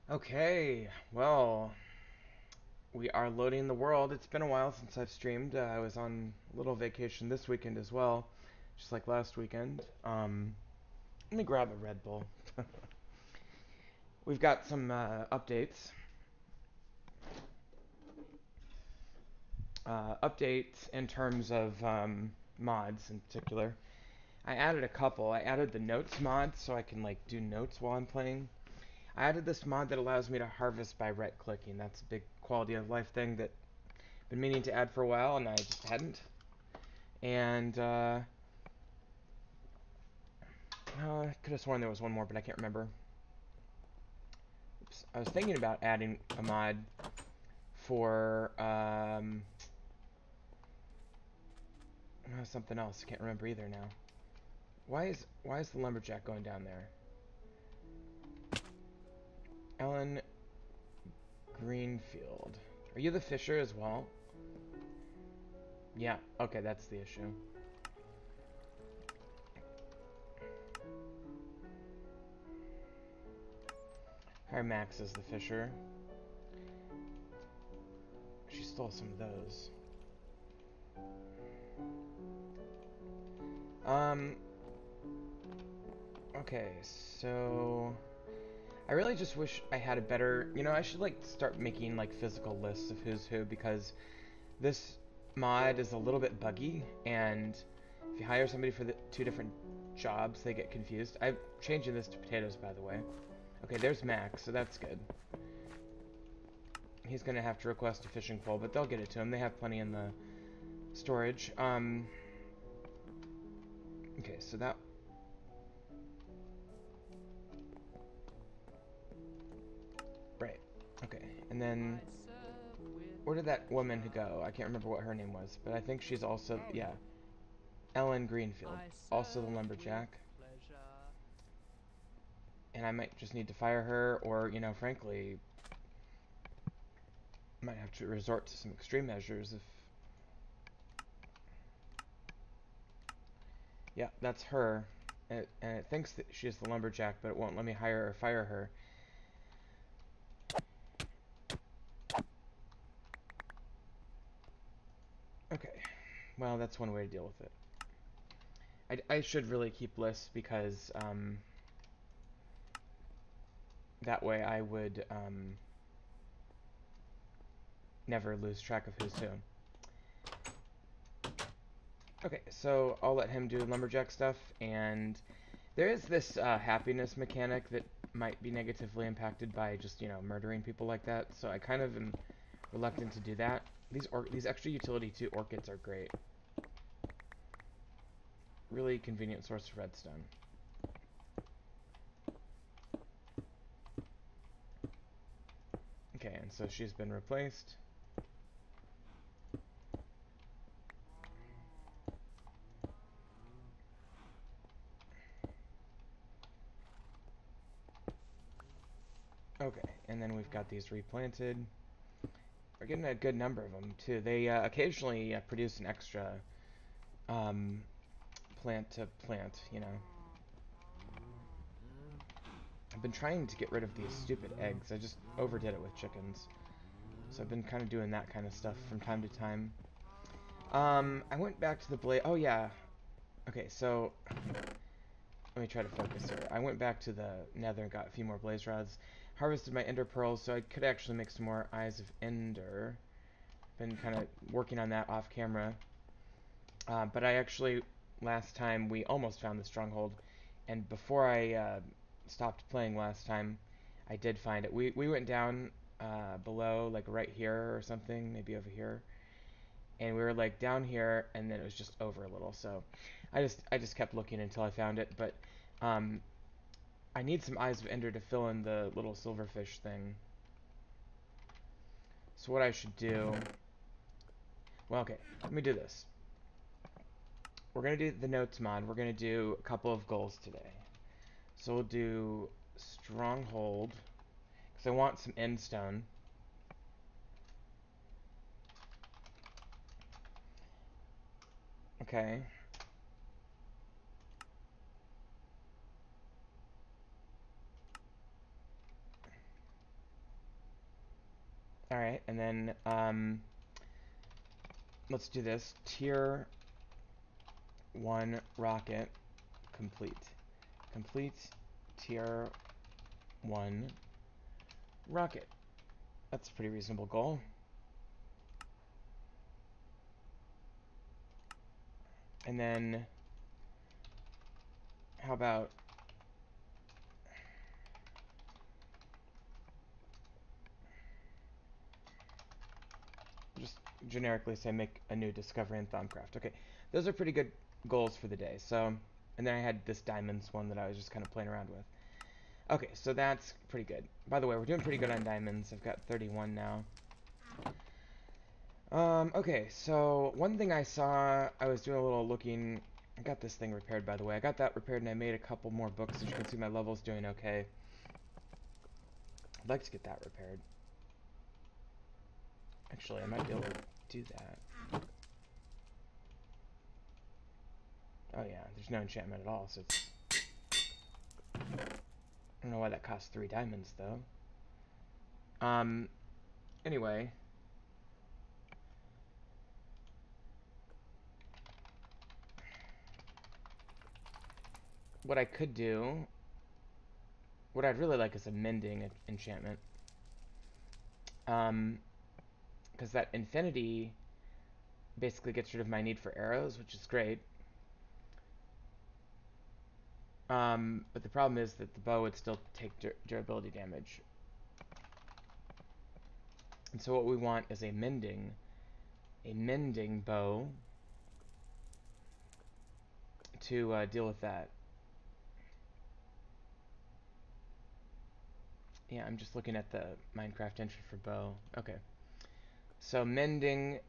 Okay, well, we are loading the world. It's been a while since I've streamed. I was on a little vacation this weekend as well, just like last weekend. Let me grab a Red Bull. We've got some updates. Updates in terms of mods in particular. I added a couple. I added the notes mod so I can like do notes while I'm playing. I added this mod that allows me to harvest by right clicking. That's a big quality of life thing that I've been meaning to add for a while and I just hadn't. And I could have sworn there was one more, but I can't remember. Oops. I was thinking about adding a mod for something else. I can't remember either now. Why is the lumberjack going down there? Ellen Greenfield. Are you the fisher as well? Yeah. Okay, that's the issue. Hire Max as the fisher. She stole some of those. Um. Okay, so I really just wish I had a better, I should like start making like physical lists of who's who because this mod is a little bit buggy and if you hire somebody for the two different jobs, they get confused. I'm changing this to potatoes, by the way. Okay, there's Max, so that's good. He's gonna have to request a fishing pole, but they'll get it to him. They have plenty in the storage. Okay, so that. Right. Okay, and then where did that woman go? I can't remember what her name was, but I think she's also, yeah, Ellen Greenfield, also the lumberjack. And I might just need to fire her, or, frankly, might have to resort to some extreme measures if... Yeah, that's her. And it thinks that she is the lumberjack, but it won't let me hire or fire her. Okay, well, that's one way to deal with it. I should really keep lists because that way I would never lose track of who's who. Okay, so I'll let him do lumberjack stuff, and there is this happiness mechanic that might be negatively impacted by just, murdering people like that, so I kind of am reluctant to do that. These extra utility 2 orchids are great. Really convenient source of redstone. Okay, and so she's been replaced. Okay, and then we've got these replanted. We're getting a good number of them, too. They occasionally produce an extra plant to plant. I've been trying to get rid of these stupid eggs. I just overdid it with chickens. So I've been kind of doing that kind of stuff from time to time. I went back to the blade. Oh, yeah. Okay, so let me try to focus here. I went back to the nether and got a few more blaze rods. Harvested my ender pearls, so I could actually make some more eyes of ender. Been kind of working on that off camera. But I actually, last time, we almost found the stronghold. And before I stopped playing last time, I did find it. We went down below, like right here or something, maybe over here. And we were like down here, and then it was just over a little. So I just kept looking until I found it. But um, I need some eyes of ender to fill in the little silverfish thing. So what I should do... Well, okay, let me do this. We're going to do the notes mod. We're going to do a couple of goals today. So we'll do stronghold, because I want some end stone. Okay. Alright, and then, let's do this. Tier 1 rocket complete. Complete tier 1 rocket. That's a pretty reasonable goal. And then, how about just generically say make a new discovery in Thaumcraft. Okay, those are pretty good goals for the day. So, and then I had this diamonds one that I was just kind of playing around with. Okay, so that's pretty good. By the way, we're doing pretty good on diamonds. I've got 31 now. Okay, so one thing I saw, I was doing a little looking. I got this thing repaired, by the way. I got that repaired and I made a couple more books. As you can see, my level's doing okay. I'd like to get that repaired. Actually, I might be able to do that. Oh yeah, there's no enchantment at all, so it's... I don't know why that costs 3 diamonds, though. Anyway. What I could do... What I'd really like is a mending enchantment. Because that infinity basically gets rid of my need for arrows, which is great. But the problem is that the bow would still take durability damage. And so what we want is a mending bow to deal with that. Yeah, I'm just looking at the Minecraft entry for bow. Okay. So mending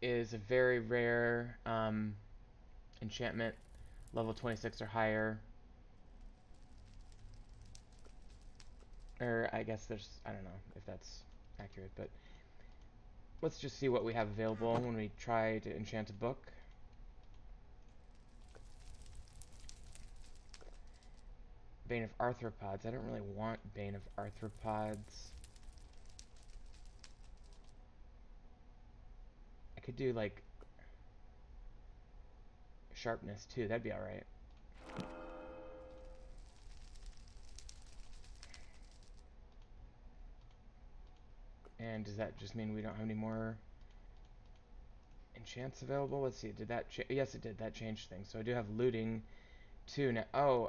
is a very rare enchantment, level 26 or higher. Or I guess there's, I don't know if that's accurate, but let's just see what we have available when we try to enchant a book. Bane of Arthropods. I don't really want Bane of Arthropods. I could do, like, Sharpness, too. That'd be alright. And does that just mean we don't have any more enchants available? Let's see. Did that yes, it did. That changed things. So I do have looting, too. Now, oh,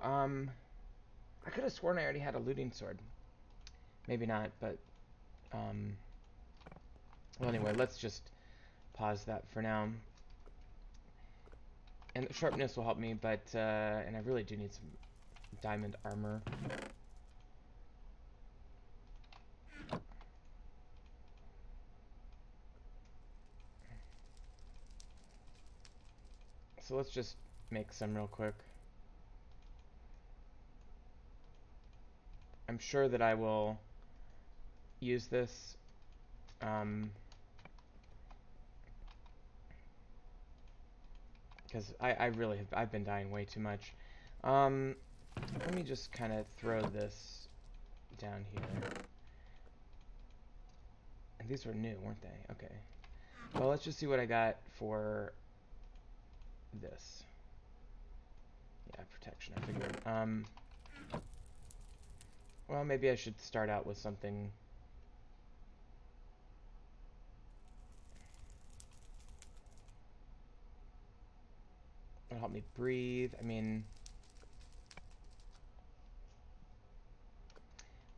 I could have sworn I already had a looting sword. Maybe not, but, well, anyway, let's just pause that for now. And the sharpness will help me, but, and I really do need some diamond armor. So let's just make some real quick. I'm sure that I will use this. Because I really have, I've been dying way too much. Let me just kind of throw this down here. And these were new, weren't they? Okay. Well, let's just see what I got for this. Yeah, protection, I figured. Well, maybe I should start out with something. It'll help me breathe. I mean,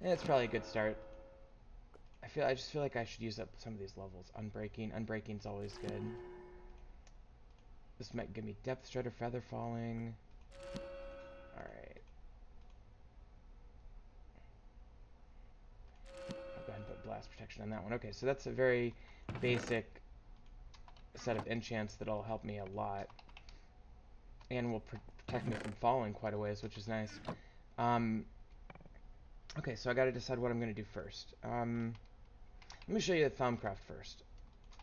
it's probably a good start. I just feel like I should use up some of these levels. Unbreaking. Unbreaking's always good. This might give me depth shredder, feather falling. Alright. I'll go ahead and put blast protection on that one. Okay, so that's a very basic set of enchants that'll help me a lot. And will protect me from falling quite a ways, which is nice. Okay, so I gotta decide what I'm gonna do first. Let me show you the Thaumcraft first,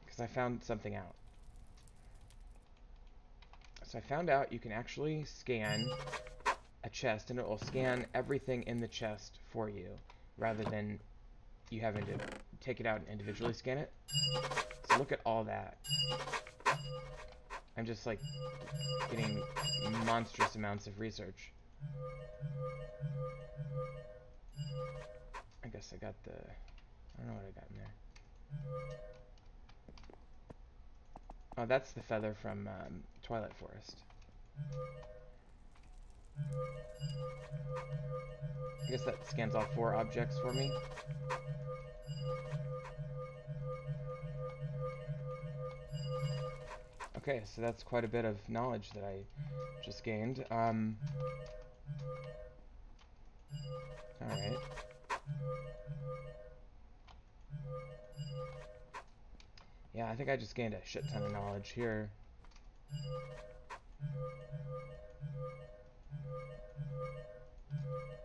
because I found something out. So I found out you can actually scan a chest, and it will scan everything in the chest for you, rather than you having to take it out and individually scan it. So look at all that. I'm just like getting monstrous amounts of research. I guess I got the... I don't know what I got in there. Oh, that's the feather from Twilight Forest. I guess that scans all 4 objects for me. Okay, so that's quite a bit of knowledge that I just gained. Alright. Yeah, I think I just gained a shit ton of knowledge here.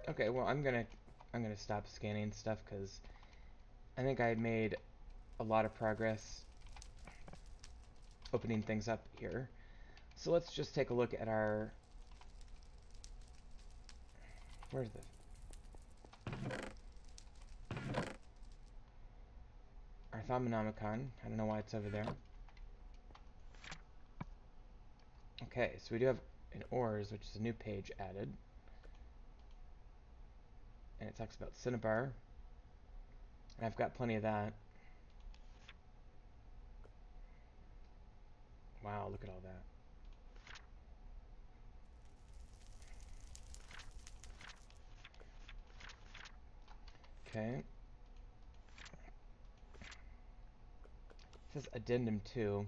Okay, well, I'm gonna stop scanning stuff because I think I made a lot of progress opening things up here. So let's just take a look at our... Where's the... Our Thaumonomicon. I don't know why it's over there. Okay, so we do have an ores, which is a new page added. And it talks about cinnabar. And I've got plenty of that. Wow, look at all that. Okay. It says addendum 2.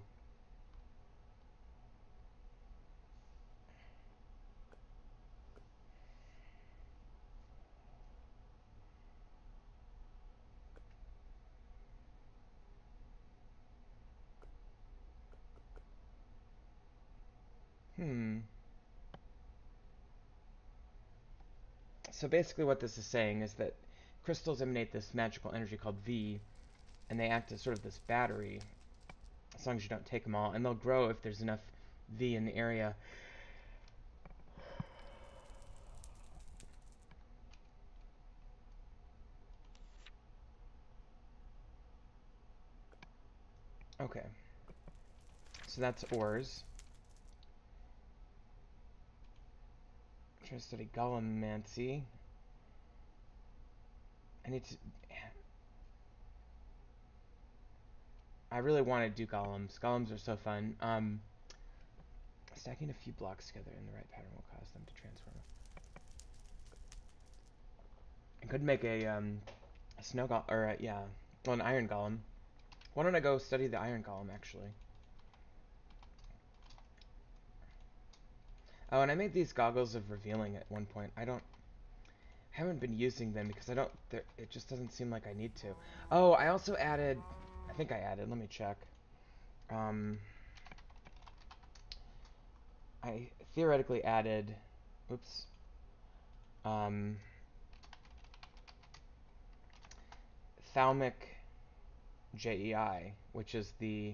So basically what this is saying is that crystals emanate this magical energy called V, and they act as sort of this battery, as long as you don't take them all, and they'll grow if there's enough V in the area. Okay. So that's ores. I'm trying to study Golemancy. I need to... I really want to do golems. Golems are so fun. Stacking a few blocks together in the right pattern will cause them to transform. I could make a snow golem, or yeah, well, an iron golem. Why don't I go study the iron golem, actually? Oh, and I made these goggles of revealing at one point. I haven't been using them because it just doesn't seem like I need to. Oh, I also added, I think I added, let me check. I theoretically added, oops, Thalmic JEI, which is the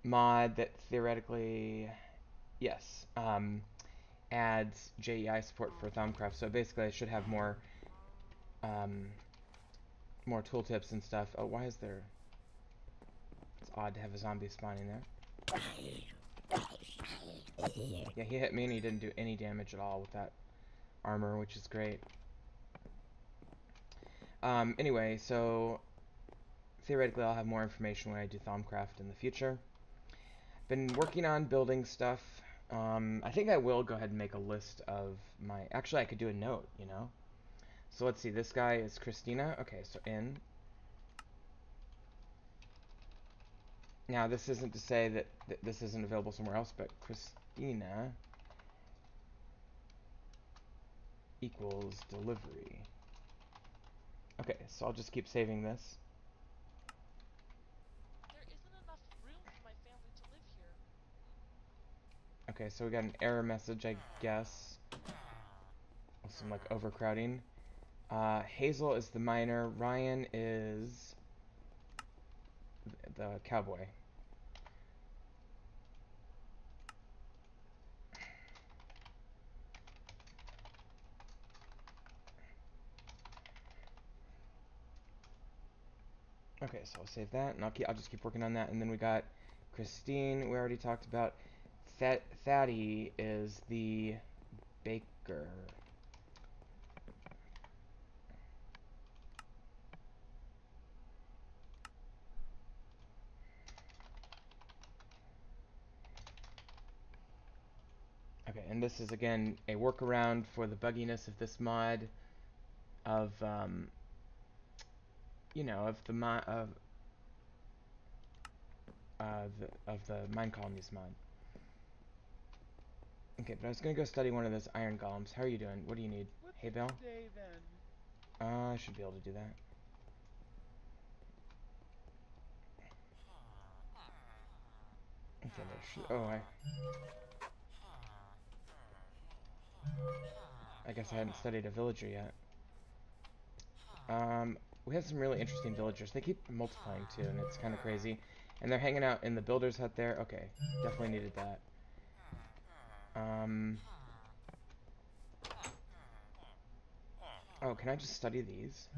mod that theoretically, yes, adds JEI support for Thaumcraft. So basically I should have more more tooltips and stuff. Oh, why is there... It's odd to have a zombie spawning there. Yeah, he hit me and he didn't do any damage at all with that armor, which is great. Anyway, so theoretically I'll have more information when I do Thaumcraft in the future. Been working on building stuff. I think I will go ahead and make a list of my... Actually, I could do a note, you know? So let's see, this guy is Christina. Okay, so in. Now, this isn't to say that this isn't available somewhere else, but Christina equals delivery. Okay, so I'll just keep saving this. There isn't enough room for my family to live here. Okay, so we got an error message, I guess. Some, like, overcrowding. Hazel is the miner. Ryan is the cowboy. Okay, so I'll save that, and I'll just keep working on that. And then we got Christine. We already talked about. Thaddy is the baker. Okay, and this is again a workaround for the bugginess of this mod of you know, of the mod of the mine colonies mod. Okay, but I was gonna go study one of those iron golems. How are you doing? What do you need? What's Hey, it Bill. today then? I should be able to do that. Okay, there should. Oh, I guess I hadn't studied a villager yet. We have some really interesting villagers. They keep multiplying too, and it's kind of crazy. And they're hanging out in the builder's hut there. Okay, definitely needed that. Oh, can I just study these?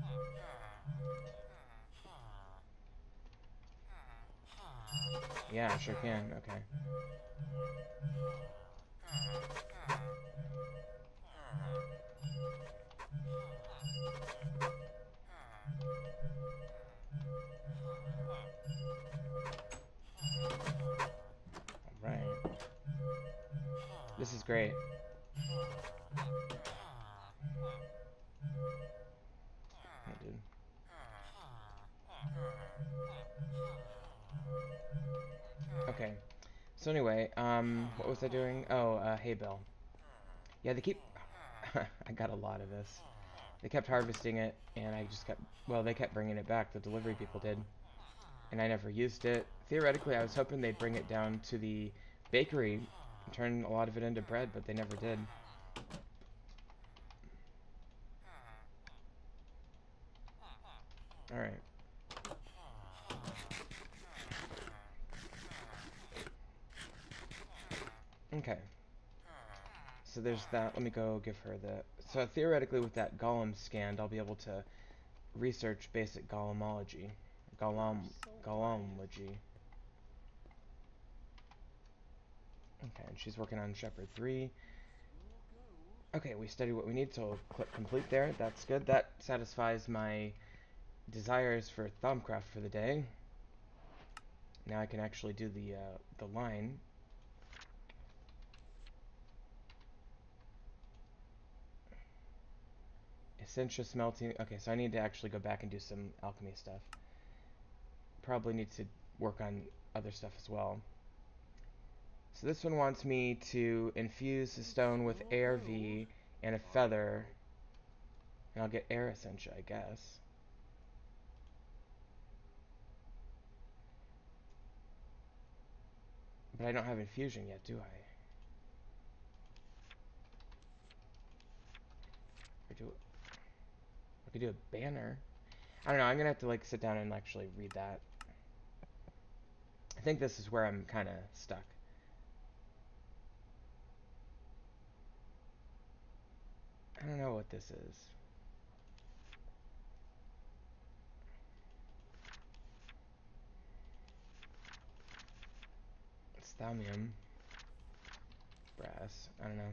Yeah, I sure can. Okay. Alright. This is great. Oh, dude. Okay. So anyway, what was I doing? Oh, hey Bill. Yeah, they keep... I got a lot of this. They kept harvesting it, and I just kept... Well, they kept bringing it back. The delivery people did. And I never used it. Theoretically, I was hoping they'd bring it down to the bakery and turn a lot of it into bread, but they never did. Alright. Okay. So there's that. Let me go give her the... So theoretically, with that golem scanned, I'll be able to research basic golemology. Golemology. Okay, and she's working on Shepherd 3. Okay, we studied what we need, so we'll click complete there. That's good. That satisfies my desires for Thaumcraft for the day. Now I can actually do the line. Essentia smelting. Okay, so I need to actually go back and do some alchemy stuff. Probably need to work on other stuff as well. So this one wants me to infuse the stone with ARV and a feather. And I'll get air essentia, I guess. But I don't have infusion yet, do I? Or do I could do a banner. I don't know, I'm gonna have to like sit down and actually read that. I think this is where I'm kinda stuck. I don't know what this is. It's thalmium. Brass. I don't know.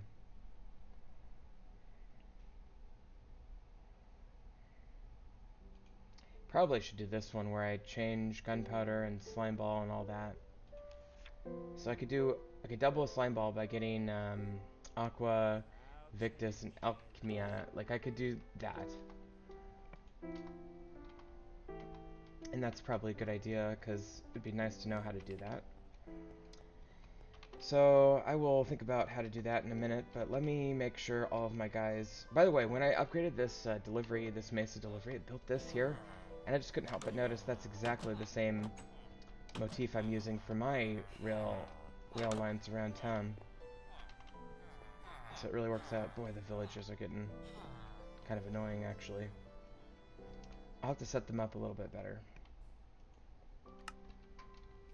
Probably should do this one where I change gunpowder and slime ball and all that. So I could double a slime ball by getting aqua, victus, and alchemia. Like I could do that. And that's probably a good idea because it'd be nice to know how to do that. So I will think about how to do that in a minute, but let me make sure all of my guys... By the way, when I upgraded this delivery, this Mesa delivery, it built this here, and I just couldn't help but notice that's exactly the same motif I'm using for my rail lines around town. So it really works out. Boy, the villagers are getting kind of annoying, actually. I'll have to set them up a little bit better.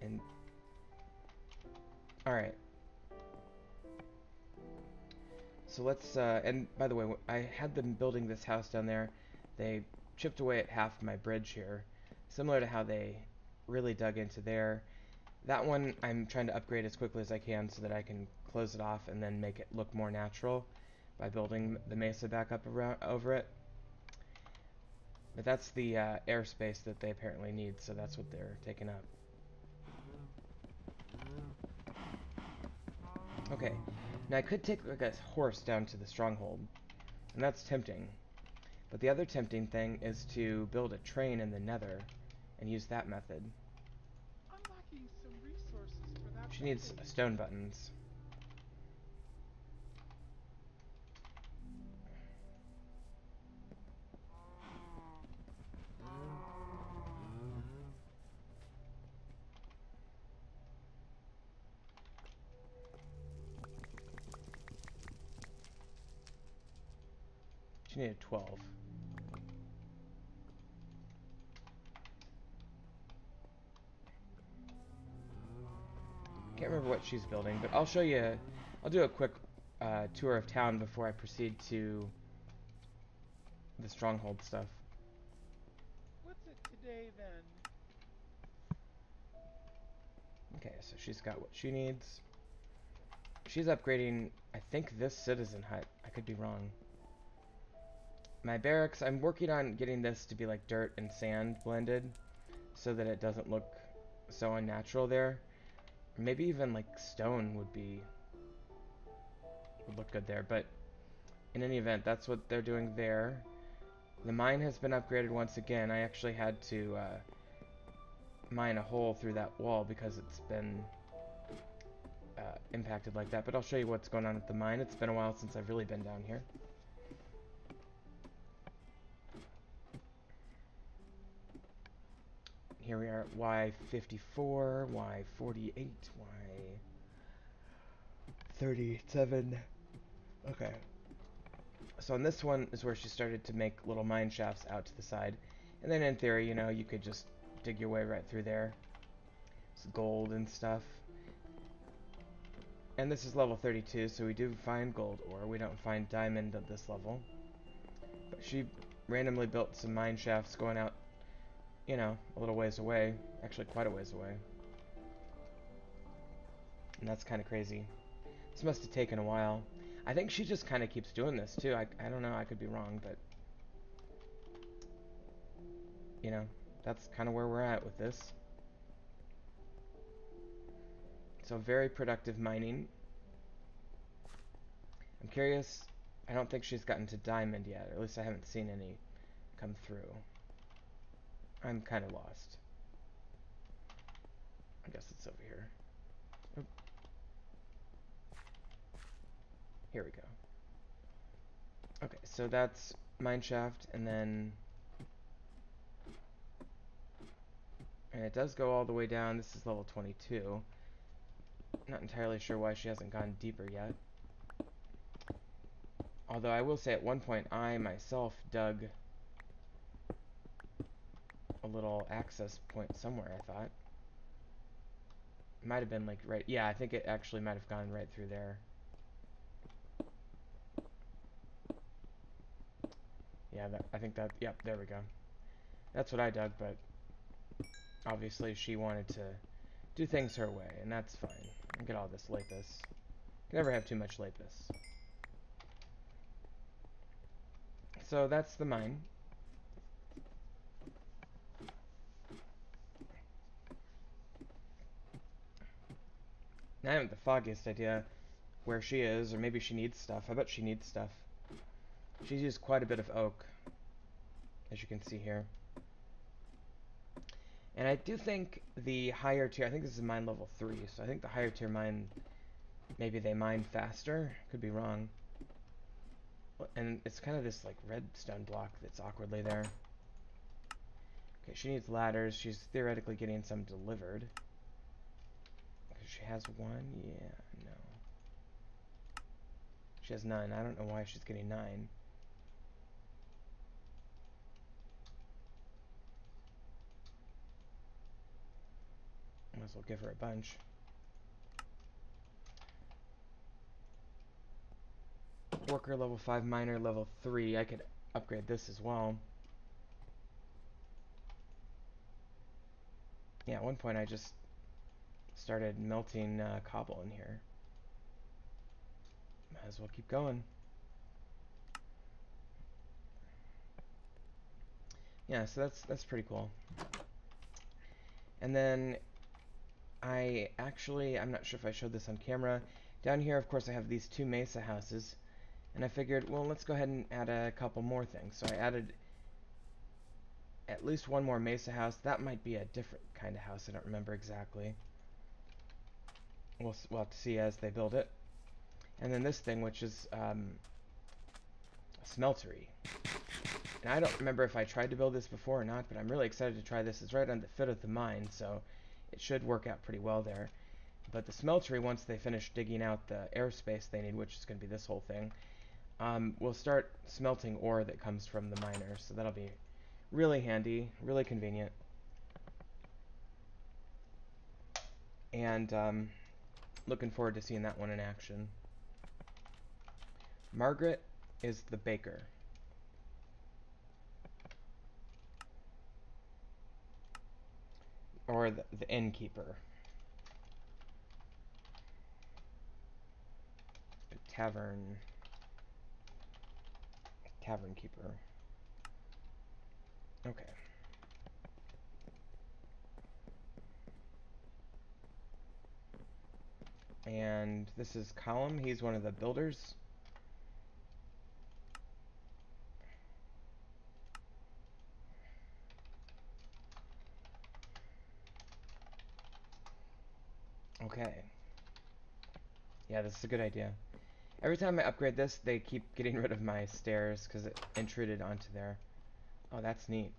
And... Alright. So let's, and by the way, I had them building this house down there. They chipped away at half my bridge here. Similar to how they really dug into there. That one I'm trying to upgrade as quickly as I can so that I can close it off and then make it look more natural by building the mesa back up around, over it. But that's the airspace that they apparently need, so that's what they're taking up. Okay, now I could take like a horse down to the stronghold, and that's tempting. But the other tempting thing is to build a train in the nether and use that method. Unlocking some resources for that She needs building. stone buttons. She needed 12. Can't remember what she's building, but I'll show you. I'll do a quick tour of town before I proceed to the stronghold stuff. What's it today then? Okay, so she's got what she needs. She's upgrading, I think, this citizen hut. I could be wrong. My barracks, I'm working on getting this to be like dirt and sand blended so that it doesn't look so unnatural there. Maybe even like stone would look good there, but in any event, that's what they're doing there. The mine has been upgraded once again. I actually had to mine a hole through that wall because it's been impacted like that, but I'll show you what's going on at the mine. It's been a while since I've really been down here. Here we are at Y54, Y48, Y37. Okay. So on this one is where she started to make little mine shafts out to the side. And then in theory, you know, you could just dig your way right through there. It's gold and stuff. And this is level 32, so we do find gold ore. We don't find diamond at this level. But she randomly built some mine shafts going out, you know, a little ways away. Actually, quite a ways away. And that's kind of crazy. This must have taken a while. I think she just kind of keeps doing this, too. I don't know. I could be wrong, but... You know, that's kind of where we're at with this. So very productive mining. I'm curious. I don't think she's gotten to diamond yet. Or at least I haven't seen any come through. I'm kind of lost. I guess it's over here. Oop. Here we go. Okay, so that's mine shaft, and then... And it does go all the way down. This is level 22. Not entirely sure why she hasn't gone deeper yet. Although I will say at one point I myself dug a little access point somewhere, I thought. It might have been like right... Yeah, I think it actually might have gone right through there. Yeah, I think that... Yep, there we go. That's what I dug, but obviously she wanted to do things her way, and that's fine. Look at all this lapis. Can never have too much lapis. So that's the mine. Now I haven't the foggiest idea where she is, or maybe she needs stuff. I bet she needs stuff. She's used quite a bit of oak, as you can see here. And I do think the higher tier, I think this is mine level 3, so I think the higher tier mine, maybe they mine faster. Could be wrong. And it's kind of this like redstone block that's awkwardly there. Okay, she needs ladders. She's theoretically getting some delivered. Because she has one? Yeah, no. She has 9. I don't know why she's getting 9. Might as well give her a bunch. Worker level 5, miner level 3. I could upgrade this as well. Yeah, at one point I just started melting cobble in here. Might as well keep going. Yeah, so that's pretty cool. And then I'm not sure if I showed this on camera. Down here, of course, I have these two mesa houses. And I figured, well, let's go ahead and add a couple more things. So I added at least one more mesa house. That might be a different kind of house. I don't remember exactly. We'll have to see as they build it. And then this thing, which is a smeltery. And I don't remember if I tried to build this before or not, but I'm really excited to try this. It's right on the foot of the mine, so it should work out pretty well there. But the smeltery, once they finish digging out the airspace they need, which is going to be this whole thing, we'll start smelting ore that comes from the miners. So that'll be really handy, really convenient. And looking forward to seeing that one in action. Margaret is the baker. Or the innkeeper. Tavern keeper. Okay. And this is Column. He's one of the builders. Okay. Yeah, this is a good idea. Every time I upgrade this, they keep getting rid of my stairs because it intruded onto there. Oh, that's neat.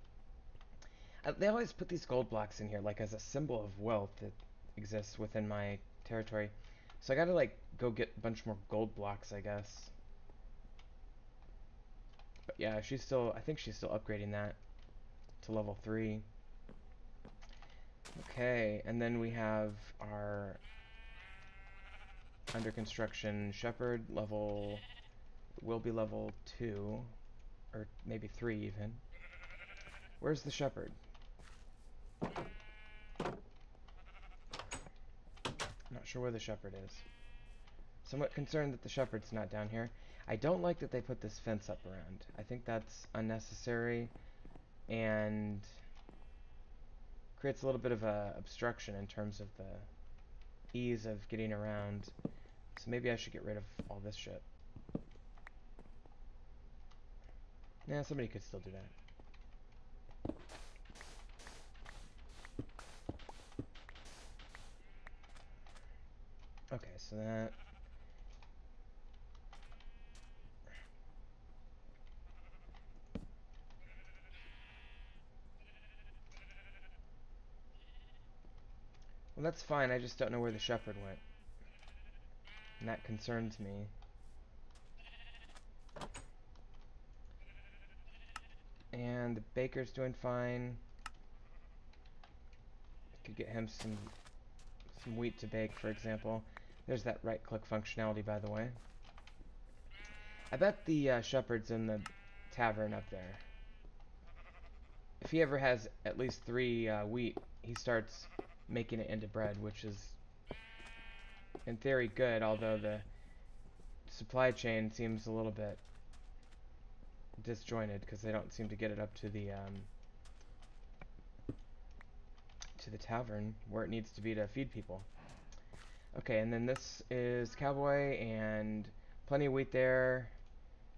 They always put these gold blocks in here, like as a symbol of wealth that exists within my territory. So I gotta, like, go get a bunch more gold blocks, I guess. But yeah, I think she's still upgrading that to level 3. Okay, and then we have our under construction shepherd will be level 2, or maybe 3 even. Where's the shepherd? I'm not sure where the shepherd is. Somewhat concerned that the shepherd's not down here. I don't like that they put this fence up around. I think that's unnecessary and creates a little bit of a obstruction in terms of the ease of getting around. So maybe I should get rid of all this shit. Yeah, somebody could still do that. Okay, so that... Well, that's fine, I just don't know where the shepherd went. And that concerns me. And the baker's doing fine. Could get him some wheat to bake, for example. There's that right-click functionality, by the way. I bet the shepherd's in the tavern up there. If he ever has at least 3 wheat, he starts making it into bread, which is, in theory, good, although the supply chain seems a little bit disjointed, because they don't seem to get it up to the tavern, where it needs to be to feed people. Okay, and then this is Cowboy, and plenty of wheat there,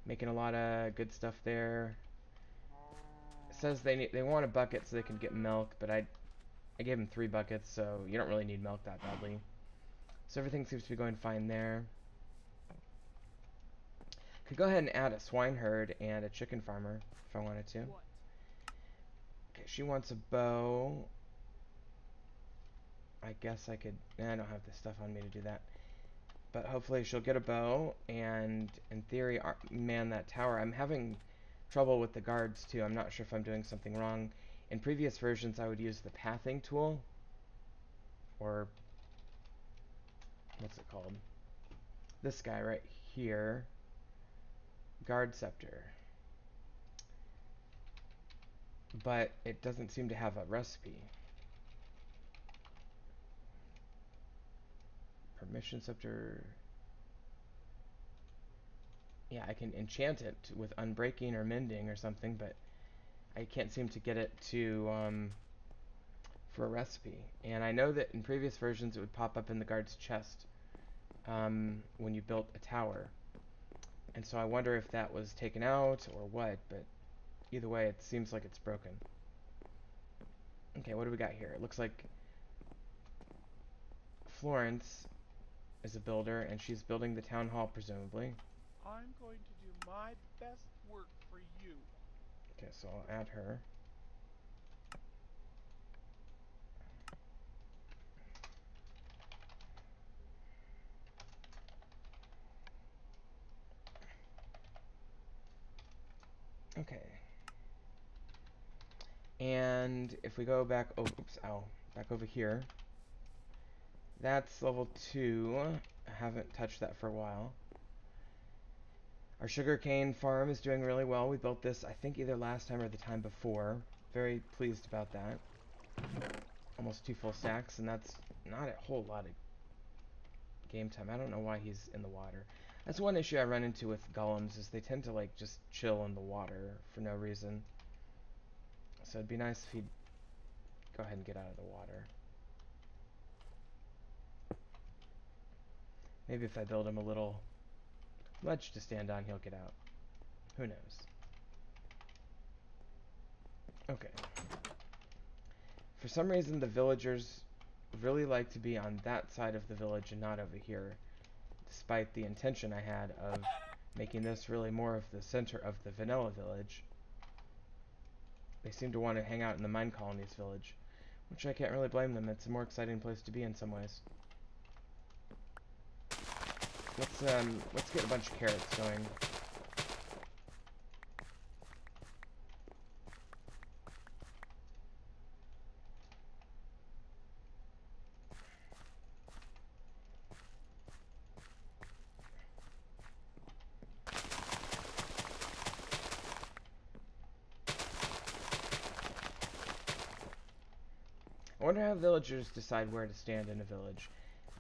making a lot of good stuff there. It says they want a bucket so they can get milk, but I gave them 3 buckets, so you don't really need milk that badly. So everything seems to be going fine there. Could go ahead and add a swine herd and a chicken farmer if I wanted to. Okay, she wants a bow. I guess I could... I don't have the stuff on me to do that. But hopefully she'll get a bow and, in theory, man that tower. I'm having trouble with the guards, too. I'm not sure if I'm doing something wrong. In previous versions, I would use the pathing tool. Or... what's it called? This guy right here. Guard scepter. But it doesn't seem to have a recipe. Permission scepter. Yeah, I can enchant it with unbreaking or mending or something, but I can't seem to get it to for a recipe. And I know that in previous versions it would pop up in the guard's chest when you built a tower. And so I wonder if that was taken out or what, but either way it seems like it's broken. Okay, what do we got here? It looks like Florence is a builder, and she's building the town hall, presumably. I'm going to do my best work for you. Okay, so I'll add her. Okay. And if we go back, oh, oops, ow, back over here, that's level 2. I haven't touched that for a while. Our sugarcane farm is doing really well. We built this, I think, either last time or the time before. Very pleased about that. Almost 2 full stacks, and that's not a whole lot of game time. I don't know why he's in the water. That's one issue I run into with golems, is they tend to, like, just chill in the water for no reason. So it'd be nice if he'd go ahead and get out of the water. Maybe if I build him a little ledge to stand on, he'll get out. Who knows? Okay. For some reason, the villagers really like to be on that side of the village and not over here, despite the intention I had of making this really more of the center of the vanilla village. They seem to want to hang out in the mine colonies village, which I can't really blame them. It's a more exciting place to be in some ways. Let's get a bunch of carrots going. I wonder how villagers decide where to stand in a village.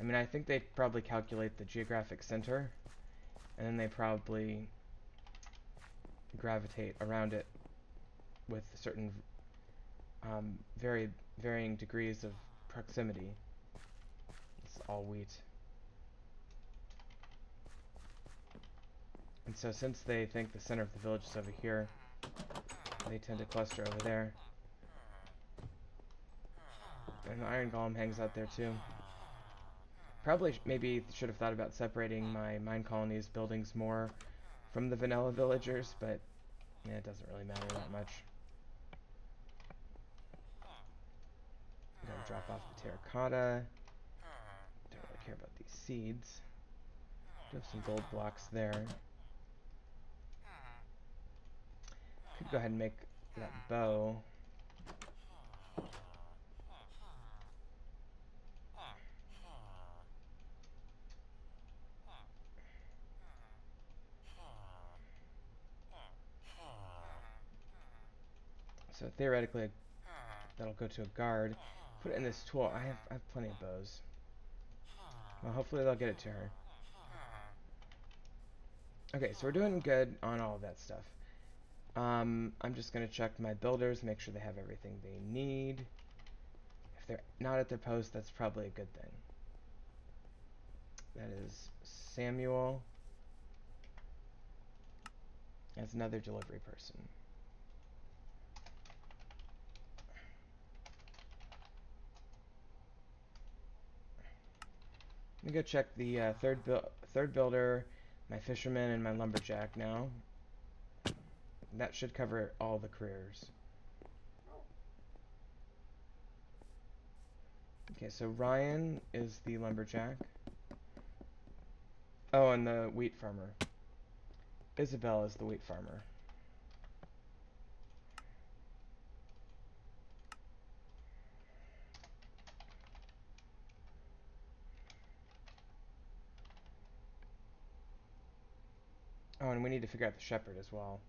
I mean, I think they probably calculate the geographic center, and then they probably gravitate around it with certain very varying degrees of proximity. It's all wheat. And so since they think the center of the village is over here, they tend to cluster over there. And the iron golem hangs out there too. Probably maybe should have thought about separating my mine colonies buildings more from the vanilla villagers, but yeah, it doesn't really matter that much. I'm gonna drop off the terracotta. Don't really care about these seeds. Do have some gold blocks there. Could go ahead and make that bow. So theoretically, that'll go to a guard. Put it in this tool. I have plenty of bows. Well, hopefully they'll get it to her. Okay, so we're doing good on all of that stuff. I'm just going to check my builders, make sure they have everything they need. If they're not at their post, that's probably a good thing. That is Samuel as another delivery person. Let me go check the third builder, my fisherman, and my lumberjack now. That should cover all the careers. Okay, so Ryan is the lumberjack. Oh, and the wheat farmer. Isabel is the wheat farmer. Oh, and we need to figure out the shepherd as well.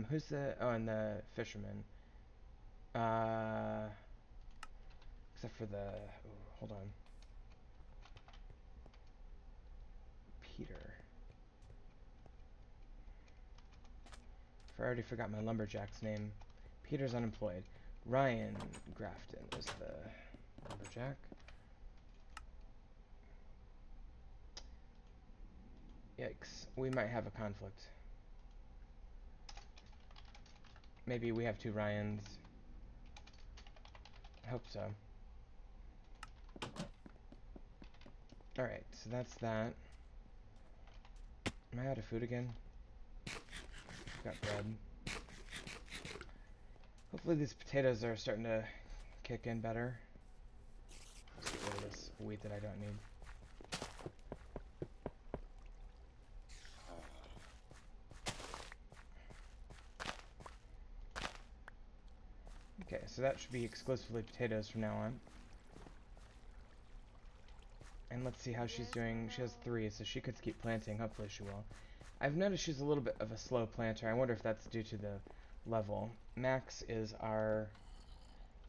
Who's the... Oh, and the fisherman. Except for the... Ooh, hold on. Peter. I already forgot my lumberjack's name. Peter's unemployed. Ryan Grafton is the lumberjack. Yikes. We might have a conflict. Maybe we have two Ryans. I hope so. Alright, so that's that. Am I out of food again? Got bread. Hopefully these potatoes are starting to kick in better. Let's get rid of this wheat that I don't need. Okay, so that should be exclusively potatoes from now on. And let's see how she's doing. She has 3, so she could keep planting. Hopefully she will. I've noticed she's a little bit of a slow planter. I wonder if that's due to the level. Max is our...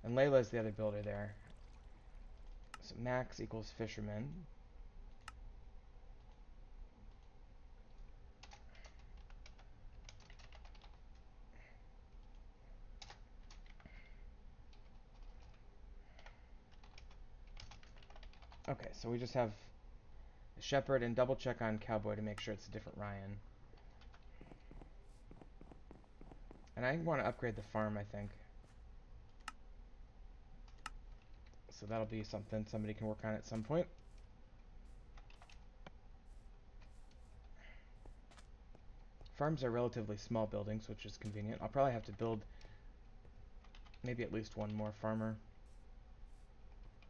And Layla is the other builder there. So Max equals fisherman. Okay, so we just have a shepherd and double check on cowboy to make sure it's a different Ryan. And I want to upgrade the farm, I think. So that'll be something somebody can work on at some point. Farms are relatively small buildings, which is convenient. I'll probably have to build maybe at least one more farmer,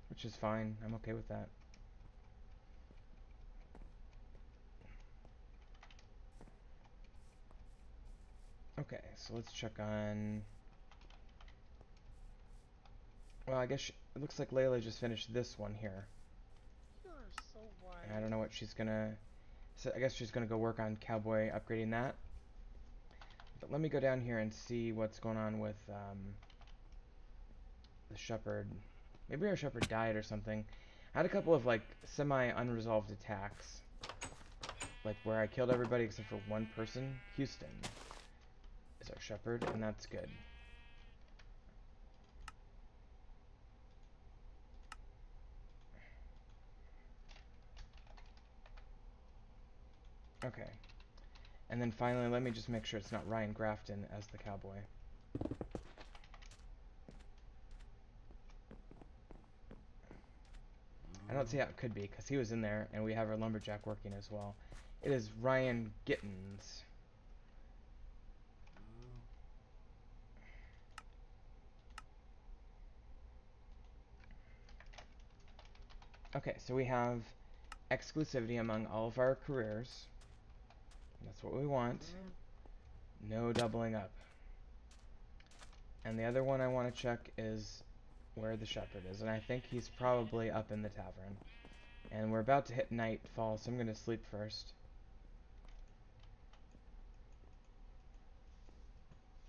which is fine. I'm okay with that. Okay, so let's check on... Well, I guess it looks like Layla just finished this one here. You're so wise. And I don't know what she's gonna... So I guess she's gonna go work on cowboy, upgrading that. But let me go down here and see what's going on with the shepherd. Maybe our shepherd died or something. I had a couple of like semi-unresolved attacks. Like where I killed everybody except for one person. Houston is our shepherd, and that's good. Okay. And then finally, let me just make sure it's not Ryan Grafton as the cowboy. I don't see how it could be, because he was in there, and we have our lumberjack working as well. It is Ryan Gittins. Okay, so we have exclusivity among all of our careers. That's what we want. No doubling up. And the other one I want to check is where the shepherd is, and I think he's probably up in the tavern. And we're about to hit nightfall, so I'm going to sleep first.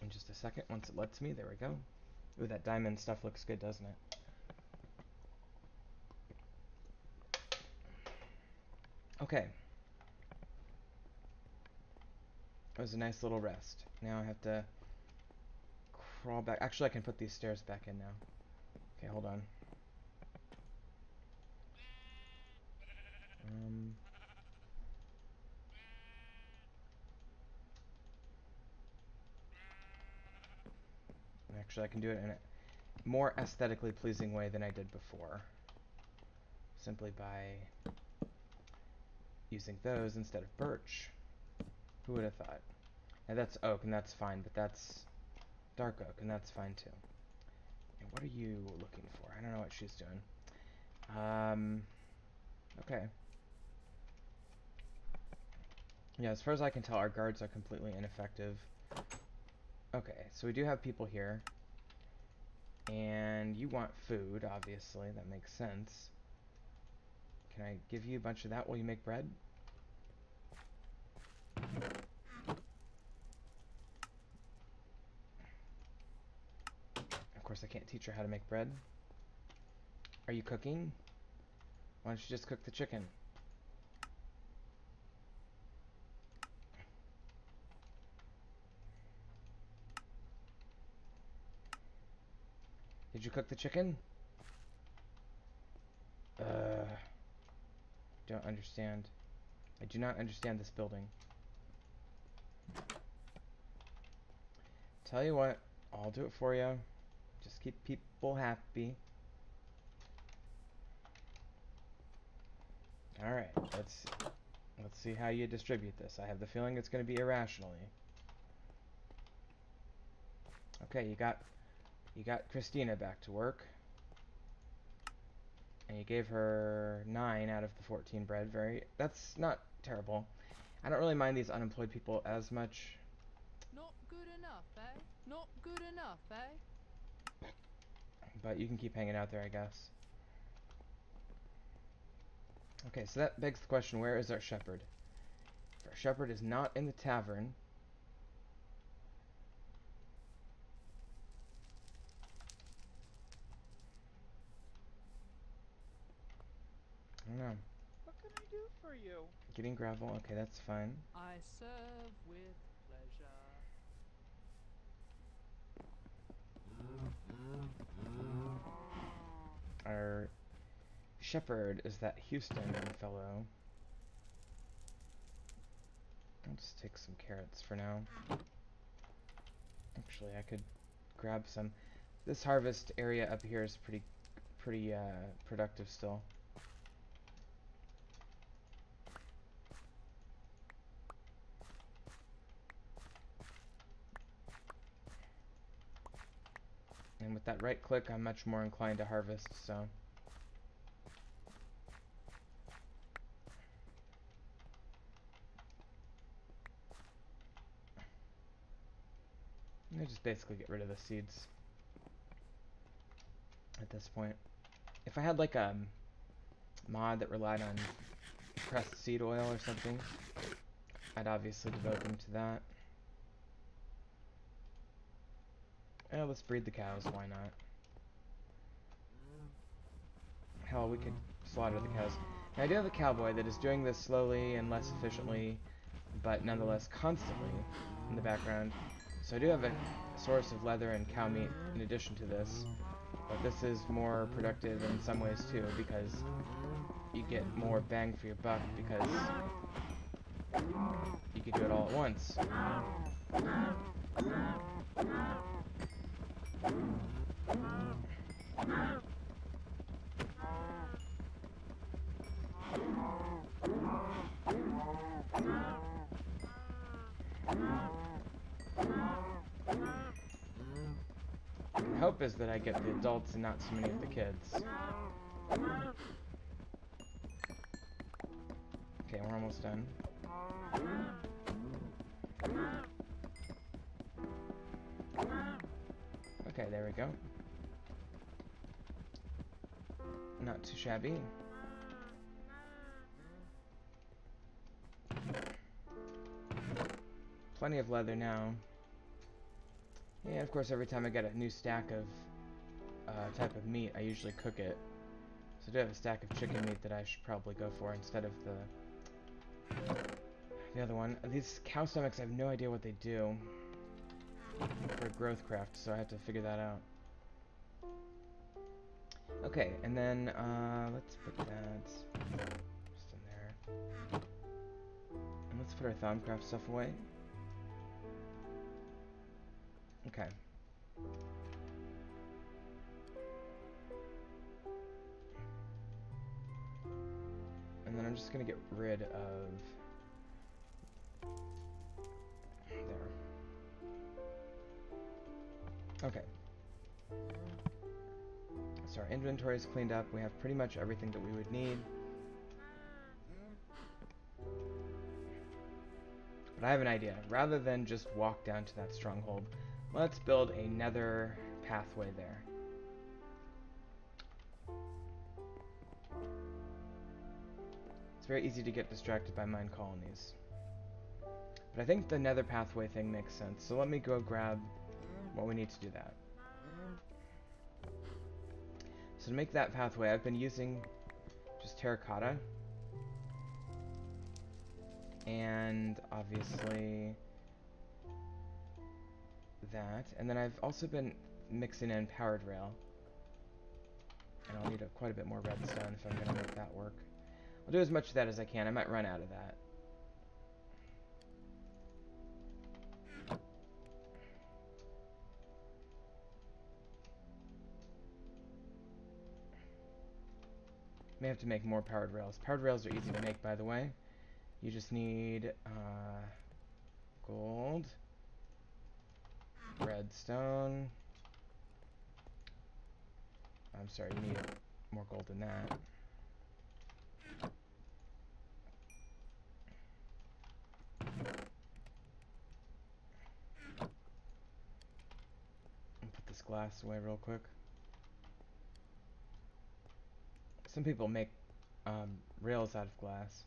In just a second, once it lets me. There we go. Ooh, that diamond stuff looks good, doesn't it? Okay. That was a nice little rest. Now I have to crawl back. Actually, I can put these stairs back in now. Okay, hold on. Actually, I can do it in a more aesthetically pleasing way than I did before. Simply by using those instead of birch. Who would have thought? Now that's oak, and that's fine, but that's dark oak, and that's fine too. And what are you looking for? I don't know what she's doing. Okay. Yeah, as far as I can tell, our guards are completely ineffective. Okay, so we do have people here. And you want food, obviously. That makes sense. Can I give you a bunch of that while you make bread? Of course, I can't teach her how to make bread. Are you cooking? Why don't you just cook the chicken? Did you cook the chicken? Don't understand. I do not understand this building. Tell you what, I'll do it for you. Just keep people happy. Alright, let's see how you distribute this. I have the feeling it's going to be irrationally. Okay, you got Christina back to work. And you gave her 9 out of the 14 bread. That's not terrible. I don't really mind these unemployed people as much. Not good enough, eh? Not good enough, eh? But you can keep hanging out there, I guess. Okay, so that begs the question, where is our shepherd? Our shepherd is not in the tavern. I don't know. What can I do for you? Getting gravel, okay, that's fine. I serve with pleasure. Our shepherd is that Houston fellow. I'll just take some carrots for now. Actually, I could grab some. This harvest area up here is pretty productive still. And with that right click, I'm much more inclined to harvest, so. I just basically get rid of the seeds at this point. If I had like a mod that relied on pressed seed oil or something, I'd obviously devote them to that. Oh, let's breed the cows, why not? Hell, we could slaughter the cows. Now, I do have a cowboy that is doing this slowly and less efficiently, but nonetheless constantly in the background. So I do have a source of leather and cow meat in addition to this, but this is more productive in some ways too, because you get more bang for your buck because you can do it all at once. Hope is that I get the adults and not so many of the kids. Okay, we're almost done. Okay, there we go. Not too shabby. Plenty of leather now. Yeah, of course, every time I get a new stack of type of meat, I usually cook it. So I do have a stack of chicken meat that I should probably go for instead of the other one. These cow stomachs, I have no idea what they do for growth craft, so I have to figure that out. Okay, and then let's put that just in there. And let's put our Thaumcraft stuff away. Okay. And then I'm just gonna get rid of there. Okay. So our inventory is cleaned up. We have pretty much everything that we would need. But I have an idea. Rather than just walk down to that stronghold, let's build a nether pathway there. It's very easy to get distracted by mine colonies. But I think the nether pathway thing makes sense. So let me go grab what we need to do that. So to make that pathway, I've been using just terracotta. And obviously that. And then I've also been mixing in powered rail. And I'll need quite a bit more redstone if I'm going to make that work. I'll do as much of that as I can. I might run out of that. May have to make more powered rails. Powered rails are easy to make, by the way. You just need gold, redstone. I'm sorry, you need more gold than that. Put this glass away real quick. Some people make rails out of glass.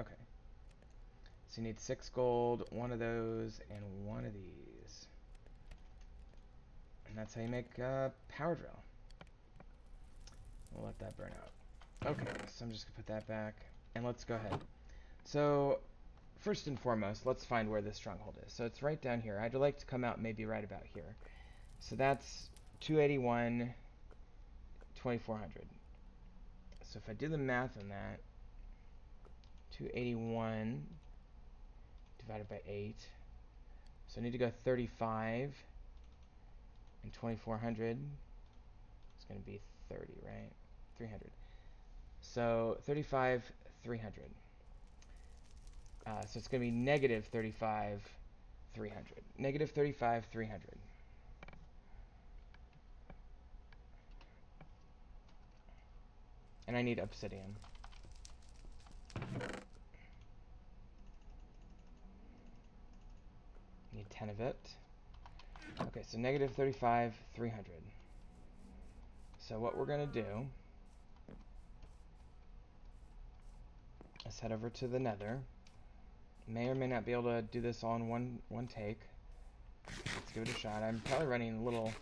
Okay. So you need 6 gold, 1 of those, and 1 of these. And that's how you make powered rail. We'll let that burn out. Okay, so I'm just going to put that back. And let's go ahead. So, first and foremost, let's find where this stronghold is. So it's right down here. I'd like to come out maybe right about here. So that's 281, 2400. So if I do the math on that, 281 divided by 8. So I need to go 35, and 2400 is going to be 30, right? 300. So 35, 300. So it's going to be negative 35, 300. Negative 35, 300. And I need obsidian. Need 10 of it. Okay, so negative 35, 300. So what we're going to do is head over to the nether. May or may not be able to do this all in one take. Let's give it a shot. I'm probably running a little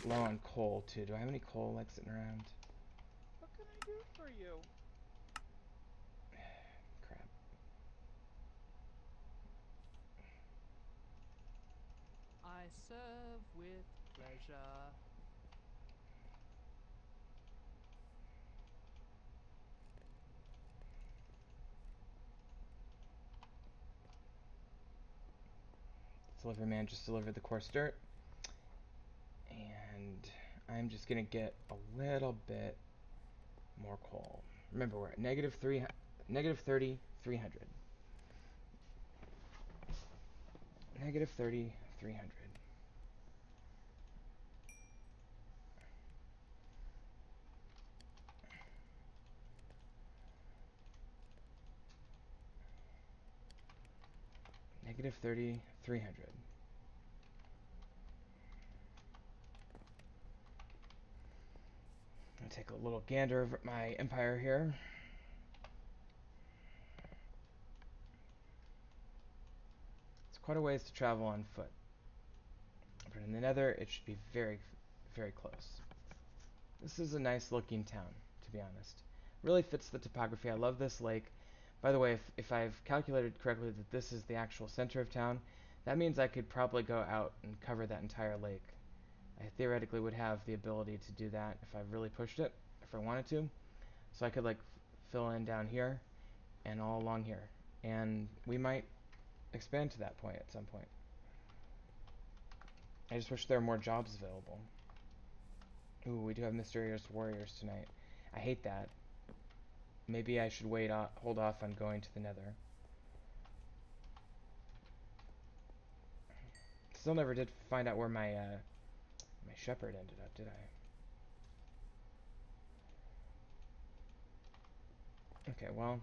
low on coal, too. Do I have any coal, like, sitting around? What can I do for you? Crap. I serve with pleasure. Delivery man just delivered the coarse dirt. And I'm just going to get a little bit more coal. Remember, we're at negative 30, 300. Negative 30, 300. Negative 30, 300. I'll take a little gander over my empire here. It's quite a ways to travel on foot. But in the nether, it should be very, very close. This is a nice looking town, to be honest. Really fits the topography. I love this lake. By the way, if I've calculated correctly that this is the actual center of town, that means I could probably go out and cover that entire lake. I theoretically would have the ability to do that if I really pushed it, if I wanted to. So I could like fill in down here and all along here. And we might expand to that point at some point. I just wish there were more jobs available. Ooh, we do have mysterious warriors tonight. I hate that. Maybe I should hold off on going to the nether. Still never did find out where my my shepherd ended up, did I? Okay, well,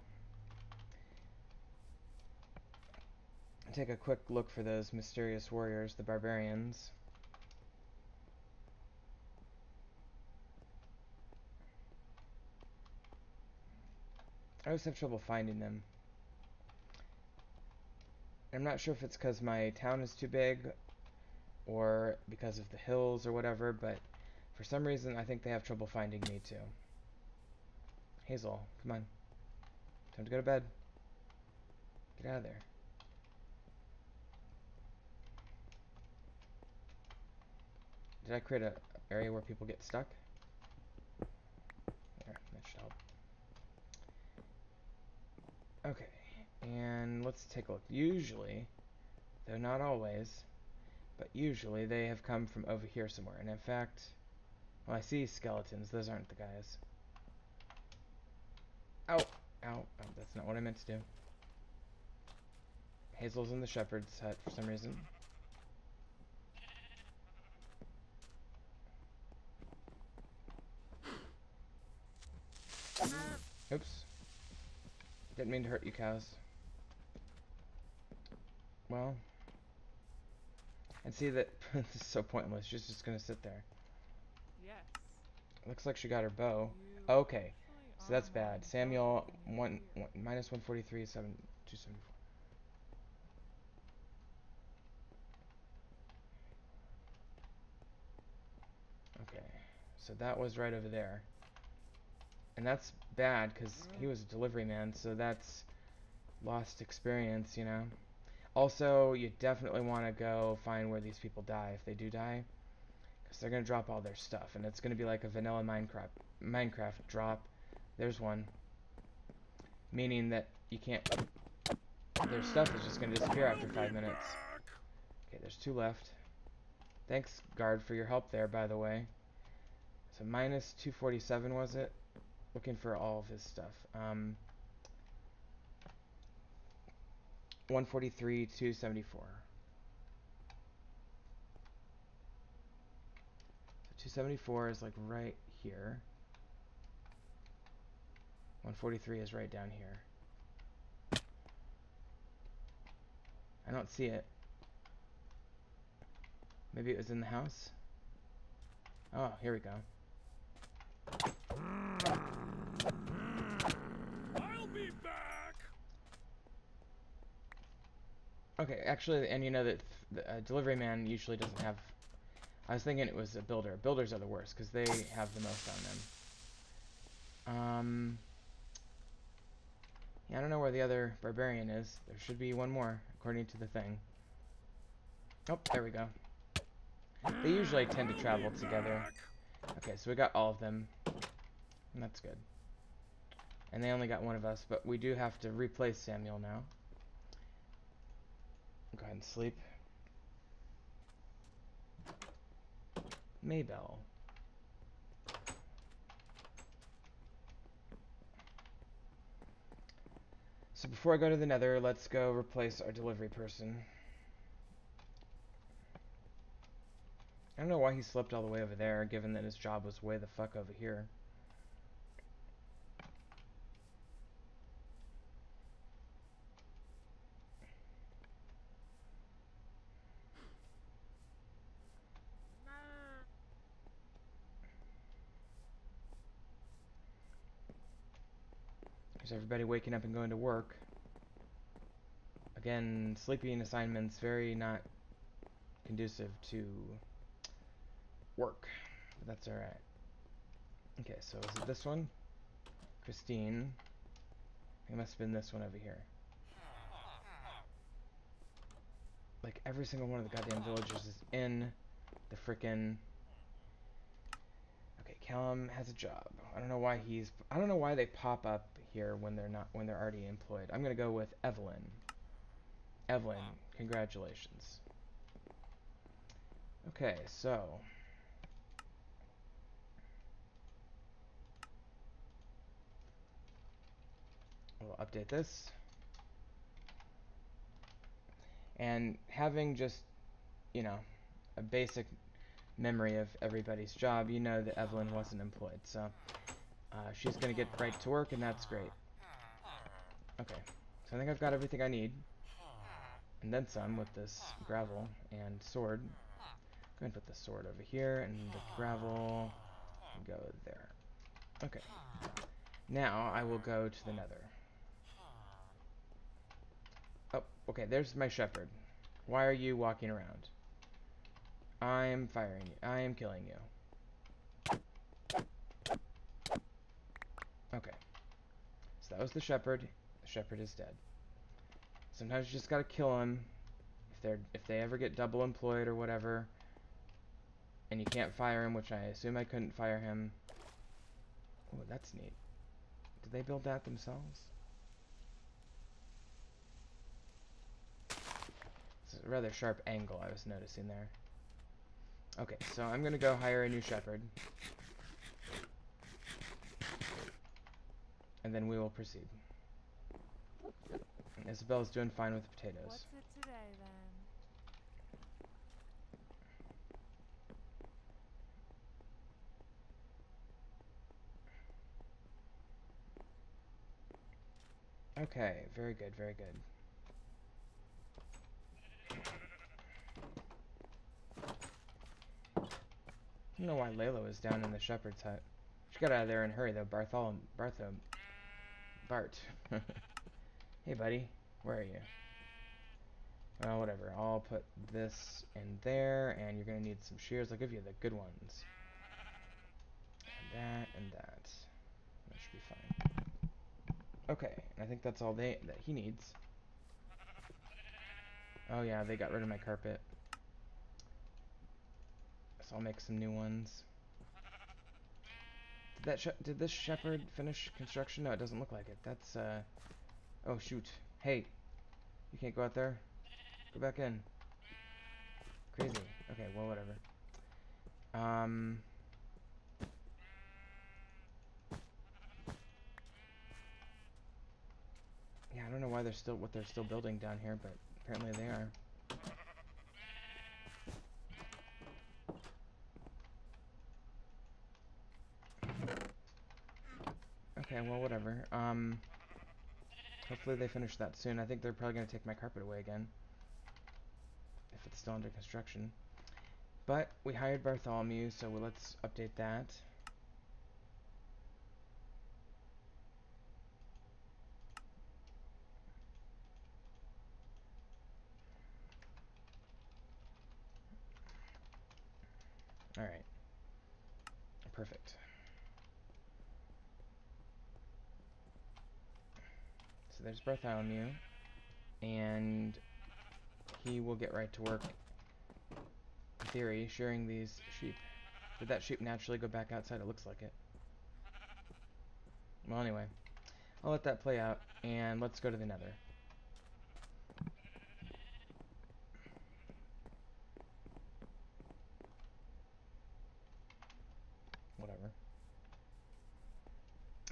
I'll take a quick look for those mysterious warriors, the barbarians. I always have trouble finding them. I'm not sure if it's because my town is too big or because of the hills or whatever, but For some reason, I think they have trouble finding me too. Hazel, come on. Time to go to bed. Get out of there. Did I create a area where people get stuck? There, that should help. Okay, and let's take a look. Usually, though not always, but usually they have come from over here somewhere. And in fact, well, I see skeletons. Those aren't the guys. Ow! Ow! Oh, that's not what I meant to do. Hazel's in the shepherd's hut for some reason. Oops. Didn't mean to hurt you cows. Well. And see that this is so pointless. She's just gonna sit there. Yes. Looks like she got her bow. You Okay. actually So that's are bad. my Samuel, Josyph when you're here. minus 143, 274. Okay. So that was right over there. And that's bad because he was a delivery man, so that's lost experience, you know. Also, you definitely want to go find where these people die if they do die, because they're going to drop all their stuff, and it's going to be like a vanilla Minecraft drop. There's one. Meaning that you can't... Their stuff is just going to disappear after 5 minutes. Okay, there's 2 left. Thanks, guard, for your help there, by the way. So minus 247 was it? Looking for all of his stuff. 143, 274. So 274 is like right here. 143 is right down here. I don't see it. Maybe it was in the house? Oh, here we go. I'll be back. Okay, actually, and you know that the delivery man usually doesn't have... I was thinking it was a builder. Builders are the worst, because they have the most on them. Yeah, I don't know where the other barbarian is. There should be one more, according to the thing. Oh, there we go. They usually tend to travel together. Okay, so we got all of them. And that's good. And they only got one of us, but we do have to replace Samuel now. Go ahead and sleep. Maybell. So before I go to the nether, let's go replace our delivery person. I don't know why he slept all the way over there, given that his job was way the fuck over here. There's everybody waking up and going to work. Again, sleeping assignments very not conducive to work. But that's alright. Okay, so is it this one? Christine. It must have been this one over here. Like every single one of the goddamn villagers is in the frickin'... Okay, Callum has a job. I don't know why they pop up here when they're already employed. I'm gonna go with Evelyn. Evelyn, congratulations. Okay, so we'll update this. And having just, you know, a basic memory of everybody's job, you know that Evelyn wasn't employed. So she's going to get right to work, and that's great. Okay, so I think I've got everything I need. And then some with this gravel and sword. Go ahead and put the sword over here, and the gravel go there. Okay. Now I will go to the nether. Oh, okay, there's my shepherd. Why are you walking around? I am firing you. I am killing you. Okay. So that was the shepherd. The shepherd is dead. Sometimes you just gotta kill him if they ever get double employed or whatever, and you can't fire him, which I assume I couldn't fire him. Oh, that's neat. Did they build that themselves? It's a rather sharp angle I was noticing there. Okay, so I'm gonna go hire a new shepherd, and then we will proceed. And Isabel's doing fine with the potatoes. What's it today, then? Okay, very good, very good. I don't know why Layla was down in the shepherd's hut. She got out of there in a hurry, though. Bart. Hey, buddy. Where are you? Well, whatever. I'll put this in there, and you're going to need some shears. I'll give you the good ones. And that, and that. That should be fine. Okay, and I think that's all that he needs. Oh yeah, they got rid of my carpet. So I'll make some new ones. Did this shepherd finish construction? No, it doesn't look like it. That's, oh, shoot. Hey, you can't go out there? Go back in. Crazy. Okay, well, whatever. Yeah, I don't know why what they're still building down here, but apparently they are. Okay, well, whatever. Hopefully they finish that soon. I think they're probably gonna take my carpet away again, if it's still under construction. But we hired Bartholomew, so let's update that. Alright. Perfect. So there's Bartholomew, and he will get right to work, in theory, shearing these sheep. Did that sheep naturally go back outside? It looks like it. Well, anyway, I'll let that play out, and let's go to the nether. Whatever.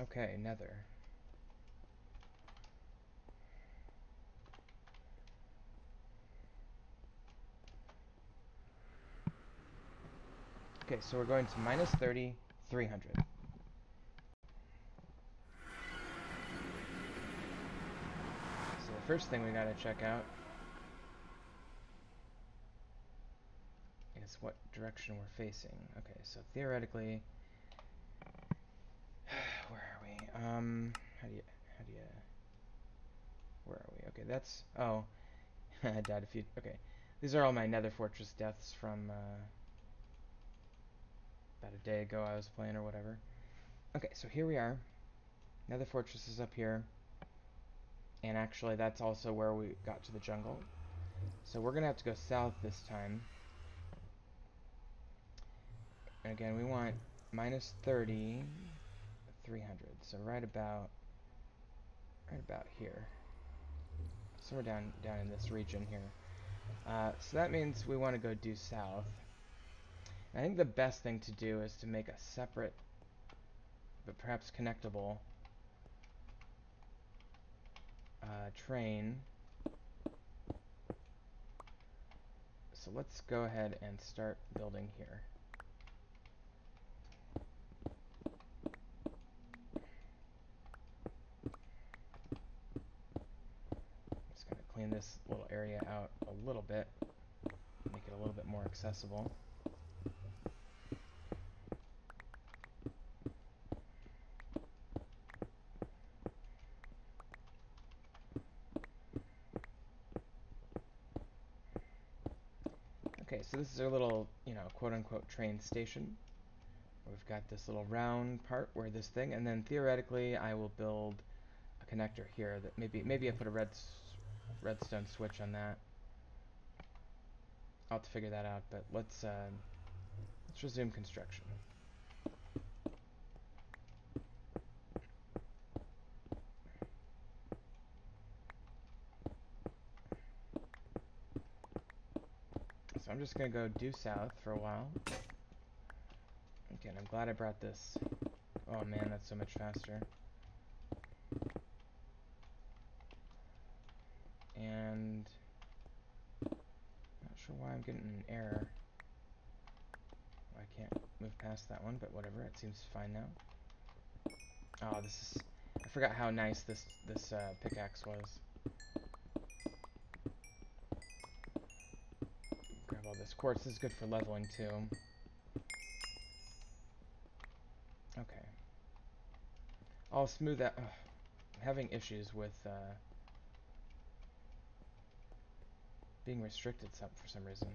Okay, nether. Okay, so we're going to minus 30, 300. So the first thing we gotta check out is what direction we're facing. Okay, so theoretically, where are we? Where are we? Okay, that's, oh, I died a few, okay. These are all my nether fortress deaths from, about a day ago I was playing or whatever. Okay, so here we are. Nether fortress is up here. And actually, that's also where we got to the jungle. So we're gonna have to go south this time. And again, we want minus 30, 300. So right about here. Somewhere down in this region here. So that means we want to go due south. And I think the best thing to do is to make a separate, but perhaps connectable, train. So let's go ahead and start building here. Just going to clean this little area out a little bit, make it a little bit more accessible. Okay, so this is our little, quote-unquote train station. We've got this little round part where this thing, and then theoretically I will build a connector here that maybe I put a redstone switch on that. I'll have to figure that out, but let's resume construction. So I'm just gonna go due south for a while. Okay, and I'm glad I brought this. Oh man, that's so much faster. And not sure why I'm getting an error. I can't move past that one, but whatever. It seems fine now. Oh, this is... I forgot how nice this pickaxe was. Grab all this quartz. This is good for leveling too. Okay. I'll smooth that. I'm having issues with being restricted for some reason.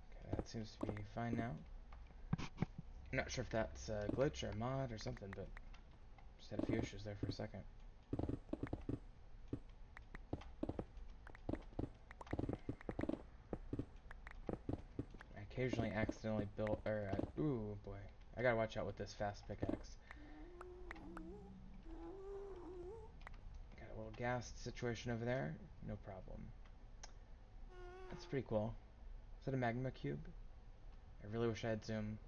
Okay, that seems to be fine now. I'm not sure if that's a glitch or a mod or something, but just had a few issues there for a second. I occasionally accidentally built, or, ooh boy. I gotta watch out with this fast pickaxe. Got a little gas situation over there. No problem. That's pretty cool. Is that a magma cube? I really wish I had zoom.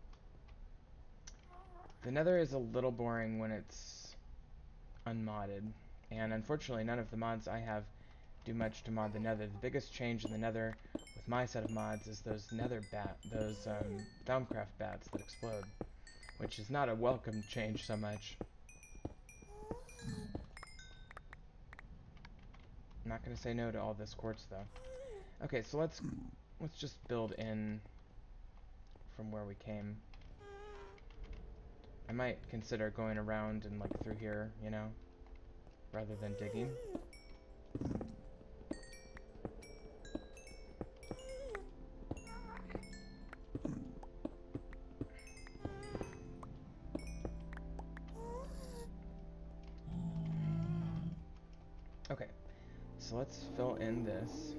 The nether is a little boring when it's unmodded. And unfortunately, none of the mods I have do much to mod the nether. The biggest change in the nether with my set of mods is those Thaumcraft bats that explode. Which is not a welcome change so much. I'm not going to say no to all this quartz though. Okay, so let's just build in from where we came. I might consider going around and like through here, you know, rather than digging. Okay, so let's fill in this.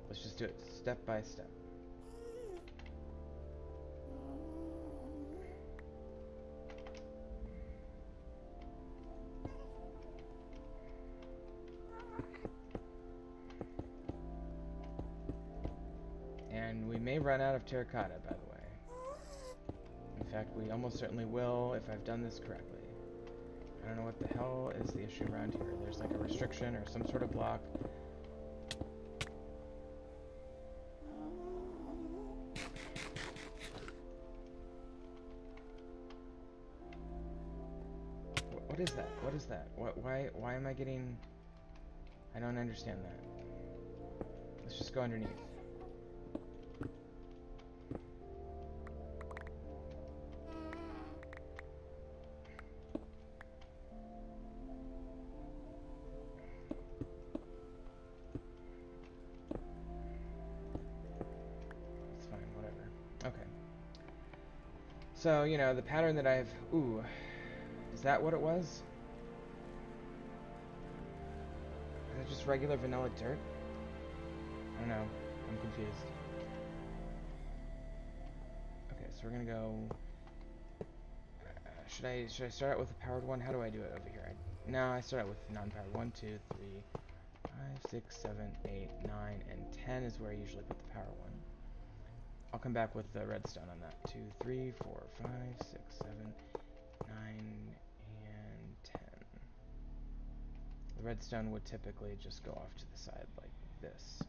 Let's just do it step by step. And we may run out of terracotta, by the way. In fact, we almost certainly will if I've done this correctly. I don't know what the hell is the issue around here. There's like a restriction or some sort of block. What is that? What is that? Why am I getting... I don't understand that. Let's just go underneath. It's fine, whatever. Okay. So, you know, the pattern that I've... Ooh. Is that what it was? Is that just regular vanilla dirt? I don't know. I'm confused. Okay, so we're gonna go... should I start out with a powered one? How do I do it over here? No, I start out with non-powered. 1, 2, 3, 5, 6, 7, 8, 9, and 10 is where I usually put the power one. I'll come back with the redstone on that. 2, 3, 4, 5, 6, 7, 9, and 10. The redstone would typically just go off to the side like this.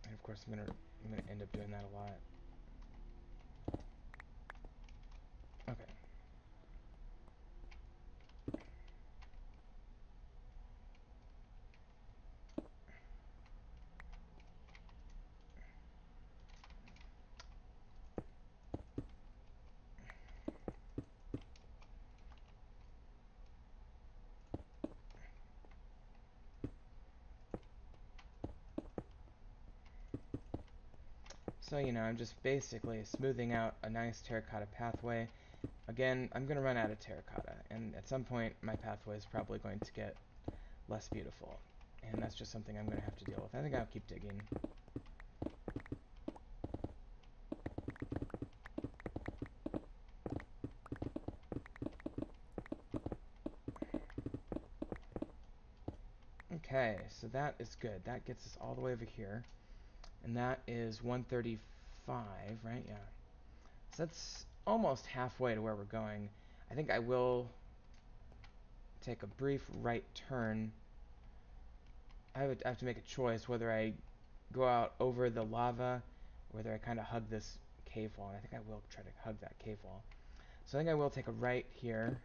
And of course I'm gonna end up doing that a lot. Okay. So, you know, I'm just basically smoothing out a nice terracotta pathway. Again, I'm going to run out of terracotta, and at some point my pathway is probably going to get less beautiful. And that's just something I'm going to have to deal with. I think I'll keep digging. Okay, so that is good. That gets us all the way over here. And that is 135, right? Yeah. So that's almost halfway to where we're going. I think I will take a brief right turn. I have to make a choice whether I go out over the lava or whether I kind of hug this cave wall. And I think I will try to hug that cave wall. So I think I will take a right here.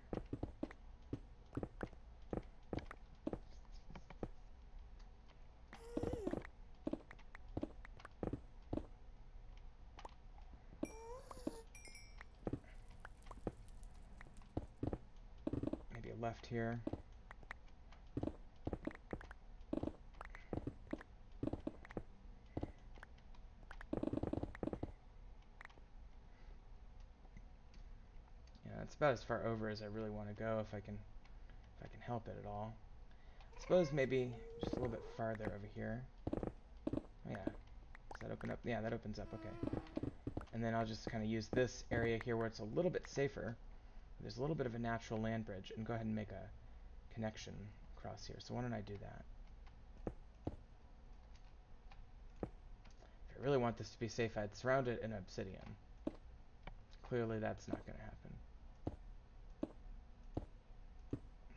Maybe a left here. Yeah, that's about as far over as I really want to go if I can help it at all. I suppose maybe just a little bit farther over here. Oh, yeah. Does that open up? Yeah, that opens up. Okay. And then I'll just kind of use this area here where it's a little bit safer. There's a little bit of a natural land bridge, and go ahead and make a connection across here. So why don't I do that? If I really want this to be safe, I'd surround it in obsidian. Clearly that's not going to happen.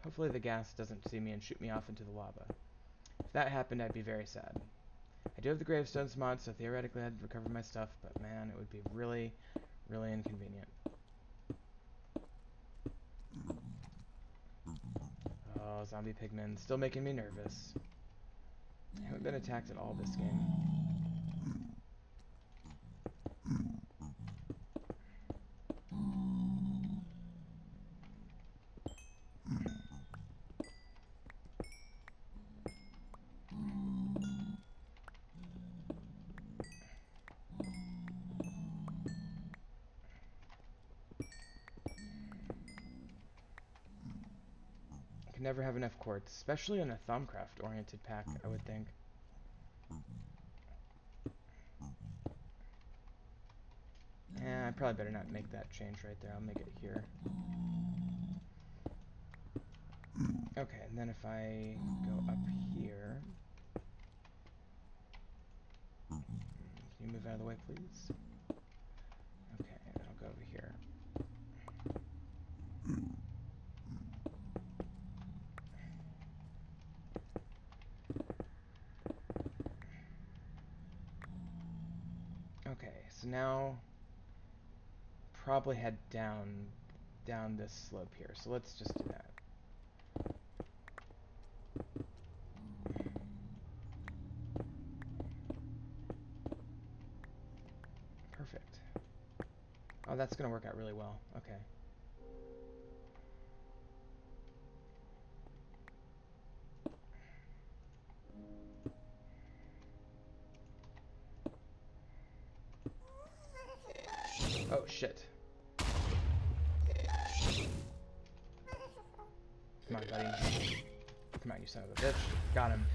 Hopefully the gas doesn't see me and shoot me off into the lava. If that happened, I'd be very sad. I do have the gravestones mod, so theoretically I'd recover my stuff, but man, it would be really, really inconvenient. Oh, zombie pigmen, still making me nervous. I haven't been attacked at all this game. I can never have enough quartz, especially in a Thumbcraft-oriented pack, I would think. Yeah, I probably better not make that change right there. I'll make it here. Okay, and then if I go up here... Can you move out of the way, please? Okay, and I'll go over here. Okay, so now... probably head down this slope here. So let's just do that. Perfect. Oh, that's going to work out really well. Okay. Oh, shit. Come on, buddy. Come on, you son of a bitch. Got him.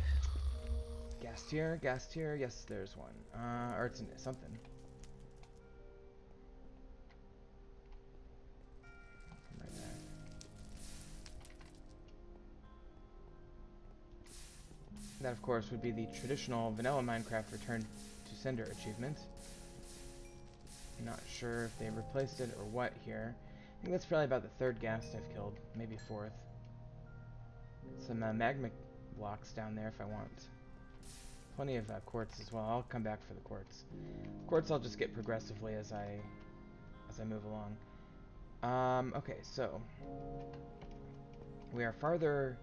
Gas tier, gas tier. Yes, there's one. Or it's something. Right there. That, of course, would be the traditional vanilla Minecraft Return to Sender achievement. Not sure if they replaced it or what here. I think that's probably about the third ghast I've killed, maybe fourth. Some magma blocks down there if I want. Plenty of quartz as well. I'll come back for the quartz. Quartz I'll just get progressively as I move along. Okay, so we are farther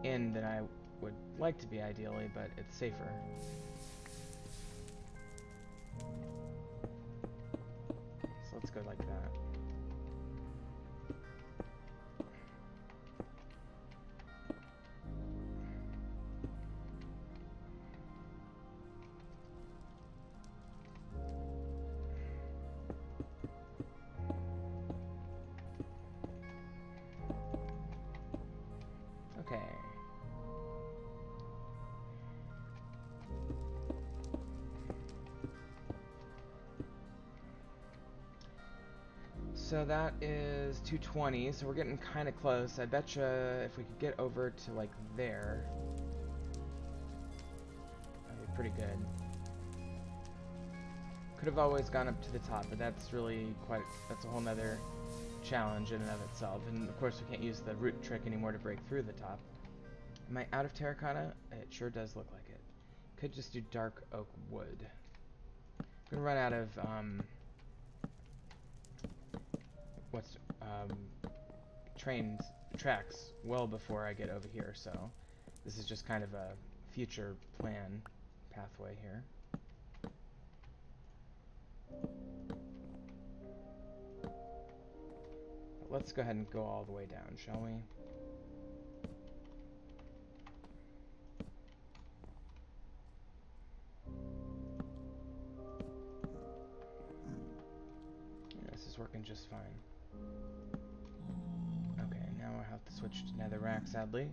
in than I would like to be ideally, but it's safer. So let's go like that. So that is 220, so we're getting kind of close. I betcha if we could get over to like there, that'd be pretty good. Could have always gone up to the top, but that's really that's a whole nother challenge in and of itself. And of course we can't use the root trick anymore to break through the top. Am I out of terracotta? It sure does look like it. Could just do dark oak wood. I'm gonna run out of tracks well before I get over here, so this is just kind of a future plan pathway here. Let's go ahead and go all the way down, shall we? Yeah, this is working just fine. Okay, now I'll have to switch to netherrack, sadly.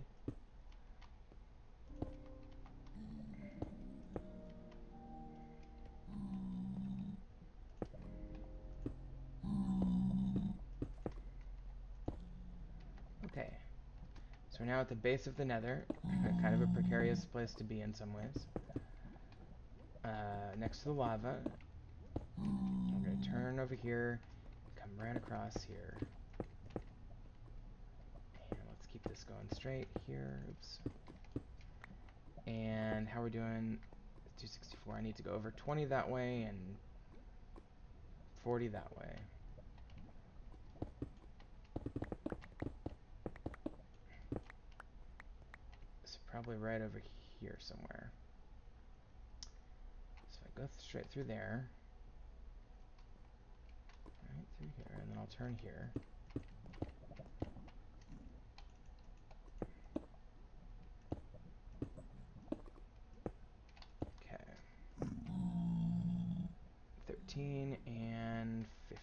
Okay, so we're now at the base of the nether, kind of a precarious place to be in some ways. Next to the lava. We're going to turn over here, come right across here. And let's keep this going straight here. Oops. And how we're doing, 264. I need to go over 20 that way and 40 that way. So probably right over here somewhere. So I go straight through there. Right through here, and then I'll turn here. Okay. 13 and 15.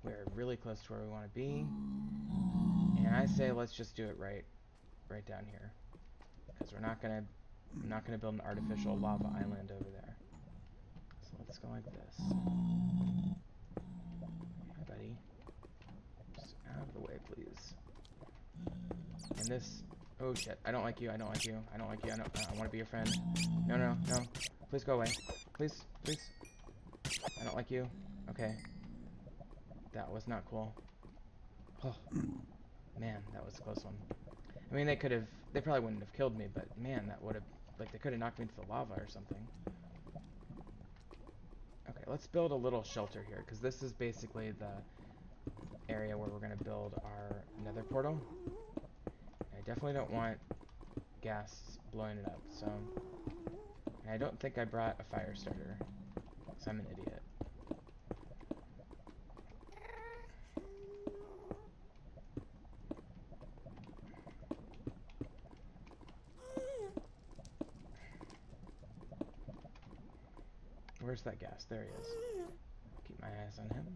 We're really close to where we want to be. And I say let's just do it right down here. Because I'm not gonna build an artificial lava island over there. So let's go like this. Hey buddy. Just out of the way, please. And this, oh shit, I don't like you, I don't like you, I don't like you, I want to be your friend. No, no, no, please go away. Please, please. I don't like you. Okay. That was not cool. Oh, man, that was a close one. I mean, they probably wouldn't have killed me, but man, that would have, like, they could have knocked me into the lava or something. Okay, let's build a little shelter here, because this is basically the area where we're going to build our nether portal. I definitely don't want gas blowing it up, so... And I don't think I brought a fire starter, because I'm an idiot. Where's that gas? There he is. Keep my eyes on him.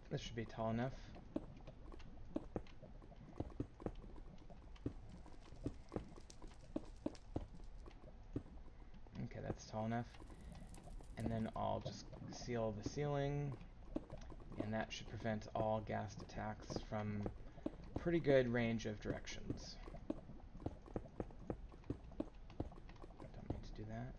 This should be tall enough. Okay, that's tall enough. And then I'll just seal the ceiling. And that should prevent all ghast attacks from pretty good range of directions. Don't need to do that.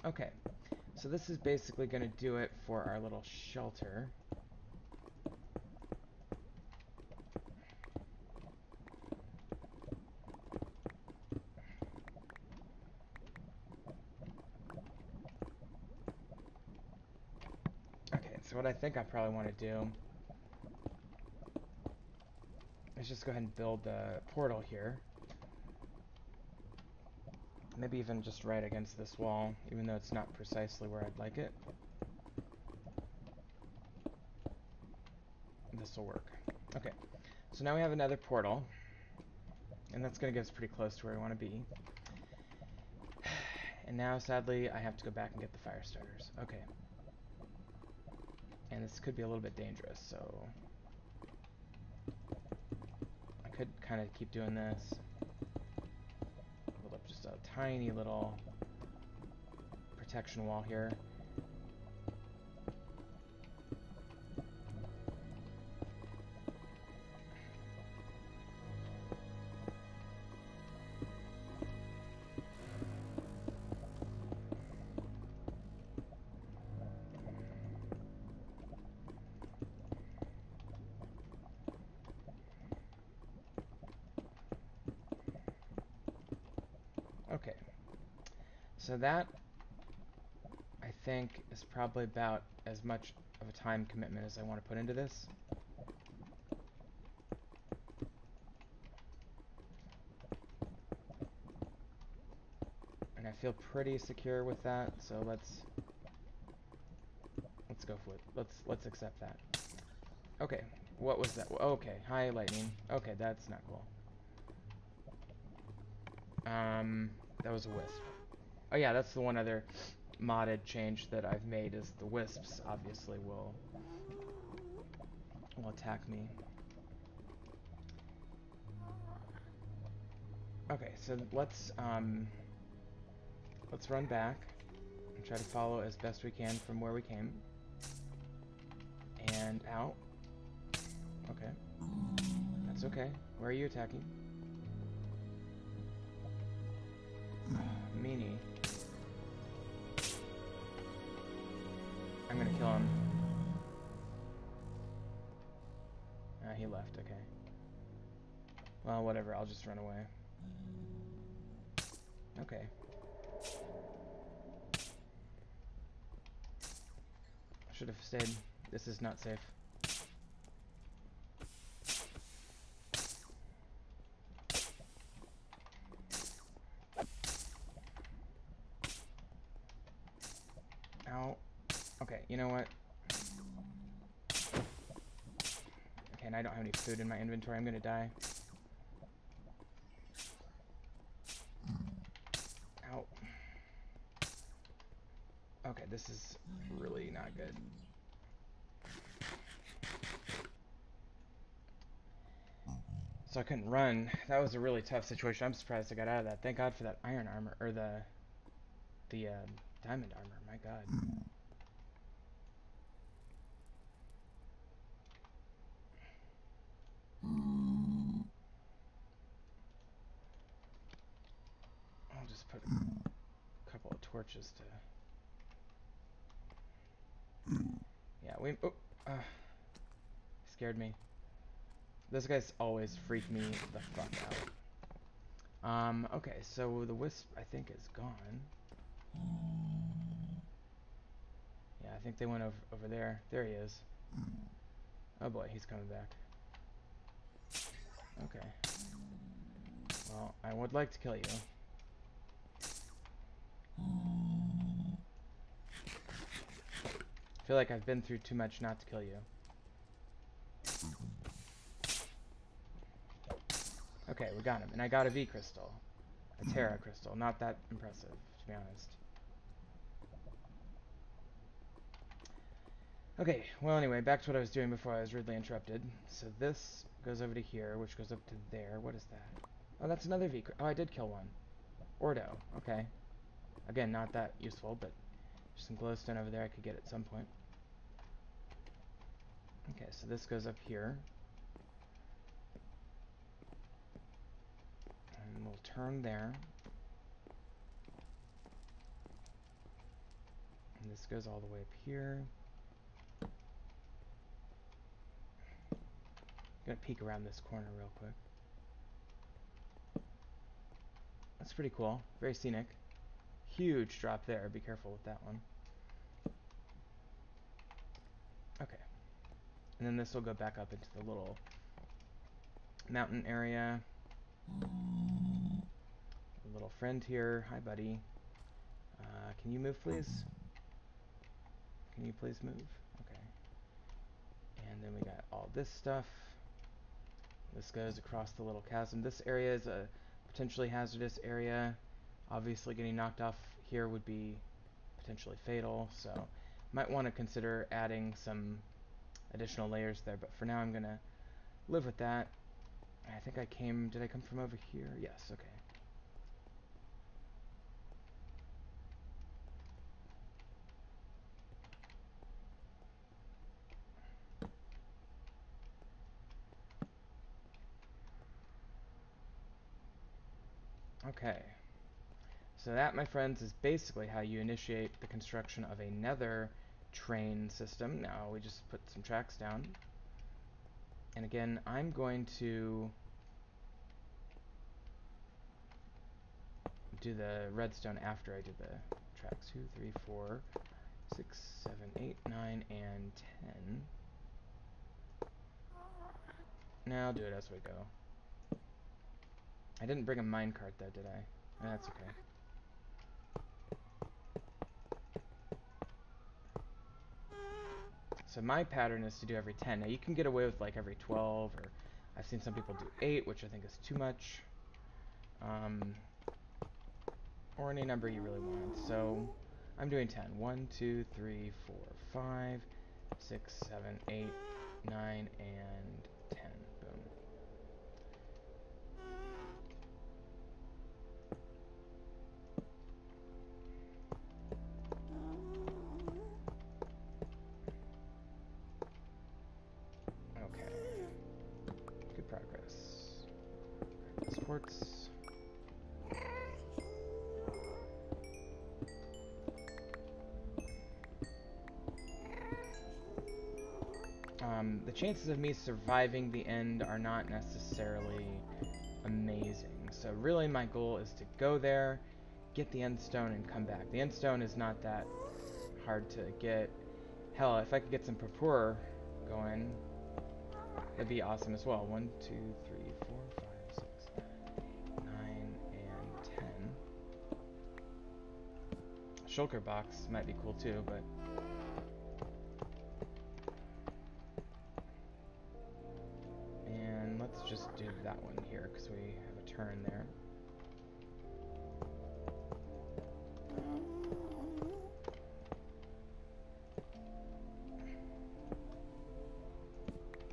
Okay, so this is basically going to do it for our little shelter. Okay, so what I think I probably want to do is just go ahead and build the portal here. Maybe even just right against this wall, even though it's not precisely where I'd like it. This will work. Okay, so now we have another portal. And that's going to get us pretty close to where we want to be. And now, sadly, I have to go back and get the fire starters. Okay. And this could be a little bit dangerous, so... I could kind of keep doing this. Build up just a tiny little protection wall here. Okay, so that, I think, is probably about as much of a time commitment as I want to put into this. And I feel pretty secure with that, so let's go for it. Let's accept that. Okay, what was that? Okay, hi lightning. Okay, that's not cool. That was a wisp. Oh yeah, that's the one other modded change that I've made is the wisps obviously will attack me. Okay, so let's run back and try to follow as best we can from where we came. And out. Okay. That's okay. Where are you attacking? Meanie. I'm gonna kill him. He left, okay. Well, whatever, I'll just run away. Okay. Should have stayed. This is not safe. Ow. Okay, you know what? Okay, and I don't have any food in my inventory. I'm gonna die. Ow. Okay, this is really not good. So I couldn't run. That was a really tough situation. I'm surprised I got out of that. Thank God for that iron armor, or the diamond armor. My God. I'll just put a couple of torches to... Yeah, we... Oh, scared me. Those guys always freak me the fuck out. Okay, so the wisp, I think, is gone. Yeah, I think they went over there. There he is. Oh boy, he's coming back. Okay. Well, I would like to kill you. I feel like I've been through too much not to kill you. Okay, we got him. And I got a V crystal. A Terra crystal. Not that impressive, to be honest. Okay, well anyway, back to what I was doing before I was rudely interrupted. So this goes over to here, which goes up to there. What is that? Oh, that's another V crystal. Oh, I did kill one. Ordo. Okay. Again, not that useful, but there's some glowstone over there I could get at some point. Okay, so this goes up here. And we'll turn there. And this goes all the way up here. Gonna peek around this corner real quick. That's pretty cool. Very scenic. Huge drop there. Be careful with that one. Okay. And then this will go back up into the little mountain area. A little friend here. Hi, buddy. Can you move, please? Can you please move? Okay. And then we got all this stuff. This goes across the little chasm. This area is a potentially hazardous area. Obviously getting knocked off here would be potentially fatal, so might want to consider adding some additional layers there, but for now I'm gonna live with that. I think did I come from over here? Yes, okay. Okay. So that, my friends, is basically how you initiate the construction of a nether train system. Now we just put some tracks down. And again, I'm going to do the redstone after I do the tracks. 2, 3, 4, 6, 7, 8, 9, and 10. Now I'll do it as we go. I didn't bring a minecart though, did I? That's okay. So my pattern is to do every 10. Now you can get away with like every 12, or I've seen some people do 8, which I think is too much. Or any number you really want. So I'm doing 10. 1, 2, 3, 4, 5, 6, 7, 8, 9, and 10. Boom. Okay. Good progress. Sports. The chances of me surviving the end are not necessarily amazing. So really my goal is to go there, get the end stone, and come back. The end stone is not that hard to get. Hell, if I could get some purpur going, that'd be awesome as well. 1, 2, 3, 4, 5, 6, 7, 8, 9, and 10. A shulker box might be cool too, but let's just do that one here because we have a turn there.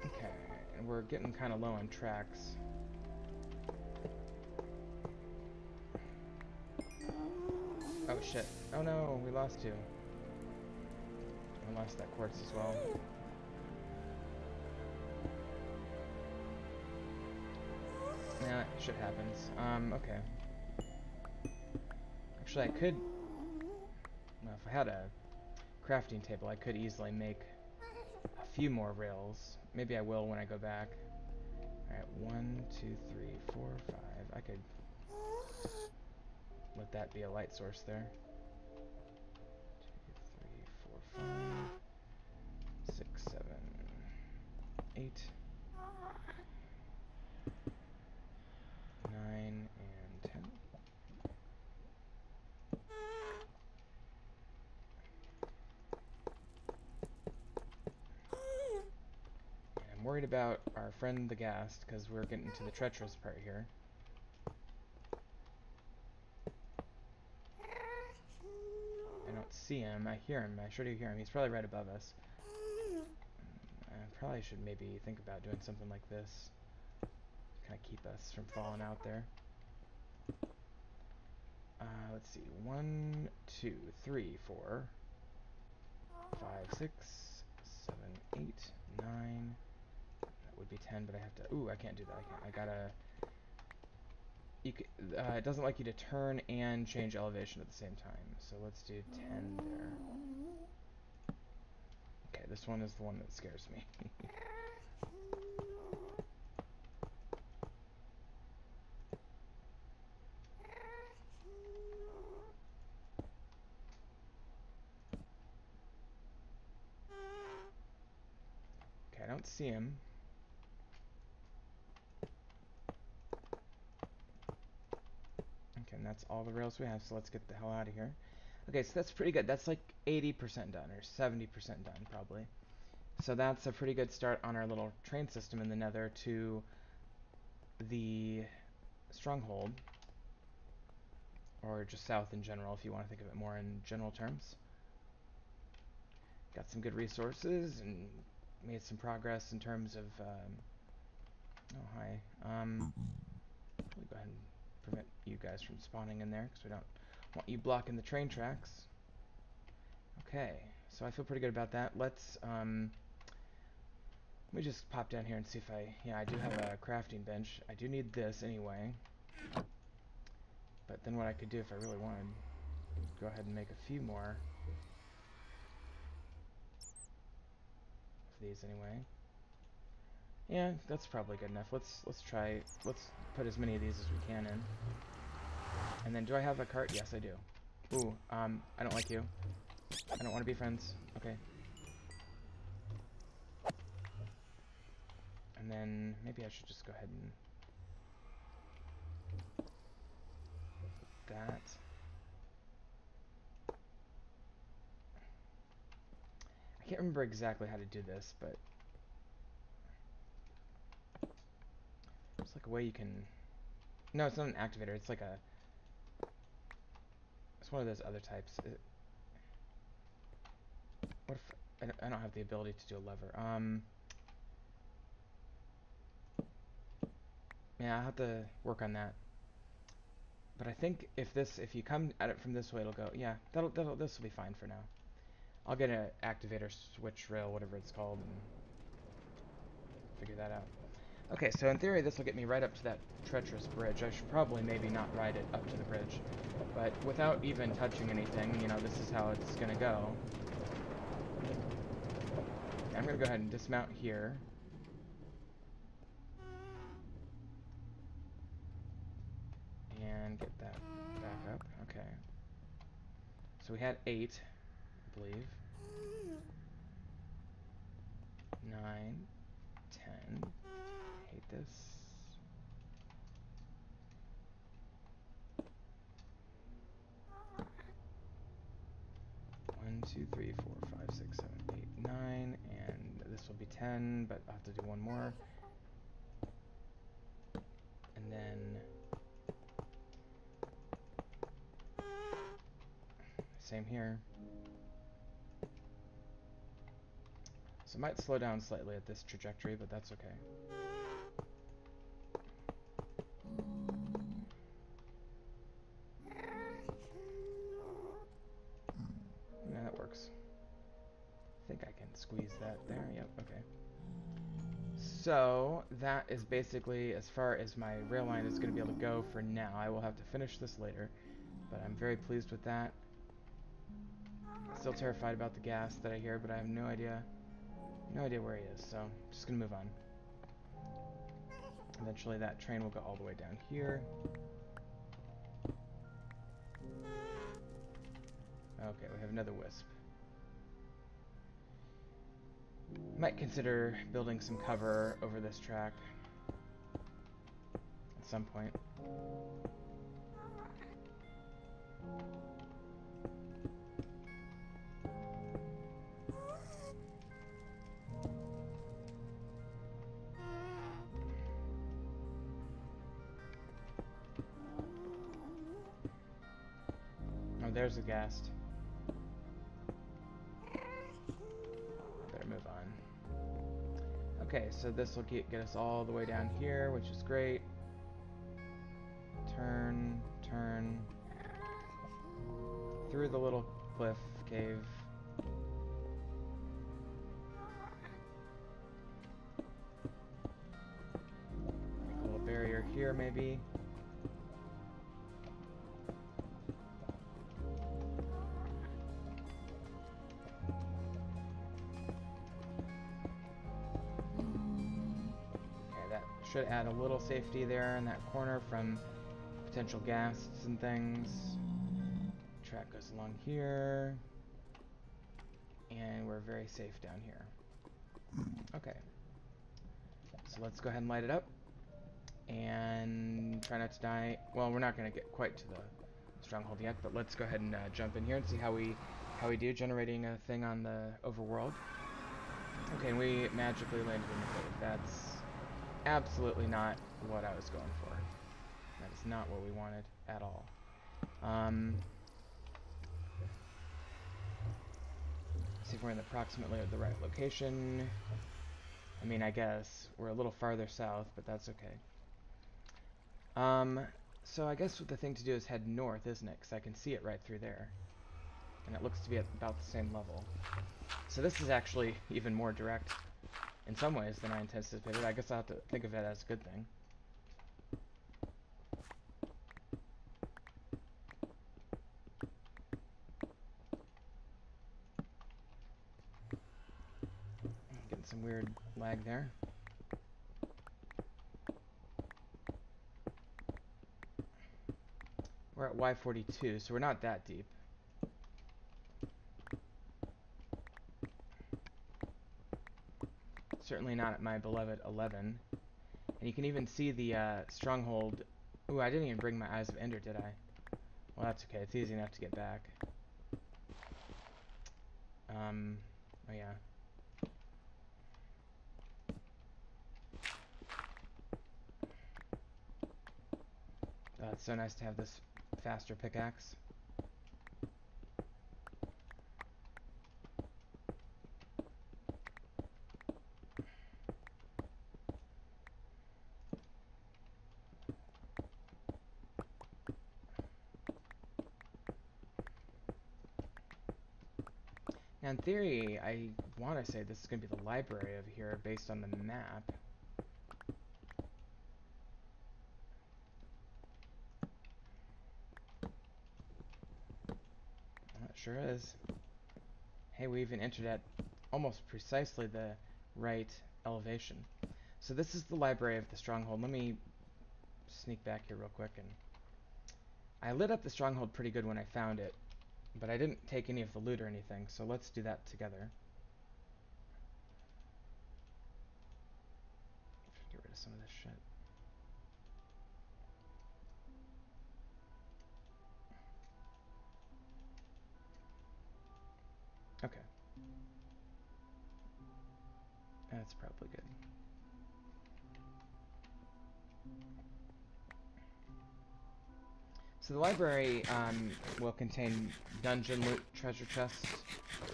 Okay, and we're getting kind of low on tracks. Oh shit. Oh no, we lost 2. I lost that quartz as well. Yeah, shit happens. Okay. Actually, I could... Well, if I had a crafting table, I could easily make a few more rails. Maybe I will when I go back. Alright, 1, 2, 3, 4, 5. I could let that be a light source there. 2, 3, 4, 5, 6, 7, 8, 9, and 10. I'm worried about our friend the Ghast, because we're getting to the treacherous part here. I don't see him. I hear him. I sure do hear him. He's probably right above us. I probably should maybe think about doing something like this. Kind of keep us from falling out there. Let's see. 1, 2, 3, 4, 5, 6, 7, 8, 9. That would be 10, but I have to... Ooh, I can't do that. I gotta... it doesn't like you to turn and change elevation at the same time. So let's do 10 there. Okay, this one is the one that scares me. Okay, I don't see him. Okay, and that's all the rails we have, so let's get the hell out of here. Okay, so that's pretty good. That's like 80% done, or 70% done, probably. So that's a pretty good start on our little train system in the nether to the stronghold, or just south in general if you want to think of it more in general terms. Got some good resources and made some progress in terms of oh hi. We'll go ahead and prevent you guys from spawning in there because we don't want you blocking the train tracks. Okay, so I feel pretty good about that. Let me just pop down here and see if yeah, I do have a crafting bench. I do need this anyway. But then what I could do if I really wanted, go ahead and make a few more of these anyway. Yeah, that's probably good enough. Let's put as many of these as we can in. And then do I have a cart? Yes, I do. Ooh, I don't like you. I don't want to be friends. Okay. And then maybe I should just go ahead and that. I can't remember exactly how to do this, but it's like a way you can. No, it's not an activator. It's like a. It's one of those other types. What if I don't have the ability to do a lever? Yeah, I'll have to work on that. But I think if you come at it from this way, it'll go. Yeah, this will be fine for now. I'll get an activator switch rail, whatever it's called, and figure that out. Okay, so in theory, this will get me right up to that treacherous bridge. I should probably maybe not ride it up to the bridge, but without even touching anything, you know, this is how it's gonna go. I'm gonna go ahead and dismount here. And get that back up. Okay. So we had 8, I believe. 9, 10. I hate this. 1, 2, 3, 4, 5, 6, 7, 8, 9, and this will be 10, but I'll have to do one more. And then same here. So it might slow down slightly at this trajectory, but that's okay. Yeah, that works. I think I can squeeze that there. Yep, okay. So that is basically as far as my rail line is going to be able to go for now. I will have to finish this later, but I'm very pleased with that. Still terrified about the gas that I hear, but I have no idea where he is, so I'm just going to move on. Eventually that train will go all the way down here. Okay, we have another wisp. Might consider building some cover over this track at some point. Oh, there's the ghast. Better move on. Okay, so this will get us all the way down here, which is great. Turn, turn. Through the little cliff cave. A little barrier here, maybe. Should add a little safety there in that corner from potential ghasts and things. Track goes along here. And we're very safe down here. Okay. So let's go ahead and light it up. And try not to die. Well, we're not going to get quite to the stronghold yet, but let's go ahead and jump in here and see how we do generating a thing on the overworld. Okay, and we magically landed in the cave. absolutely not what I was going for. That is not what we wanted at all. See if we're in approximately the right location. I mean, I guess we're a little farther south, but that's okay. So I guess the thing to do is head north, isn't it? Because I can see it right through there. And it looks to be at about the same level. So this is actually even more direct in some ways than I anticipated. I guess I'll have to think of it as a good thing. Getting some weird lag there. We're at Y42, so we're not that deep. Certainly not at my beloved 11. And you can even see the stronghold. Ooh, I didn't even bring my Eyes of Ender, did I? Well, that's okay. It's easy enough to get back. Oh yeah. Oh, it's so nice to have this faster pickaxe. Now, in theory, I want to say this is going to be the library over here based on the map. Well, it sure is. Hey, we even entered at almost precisely the right elevation. So this is the library of the stronghold. Let me sneak back here real quick. And I lit up the stronghold pretty good when I found it, but I didn't take any of the loot or anything, so let's do that together. Get rid of some of this shit. Okay. That's probably good. So the library will contain dungeon loot, treasure chests,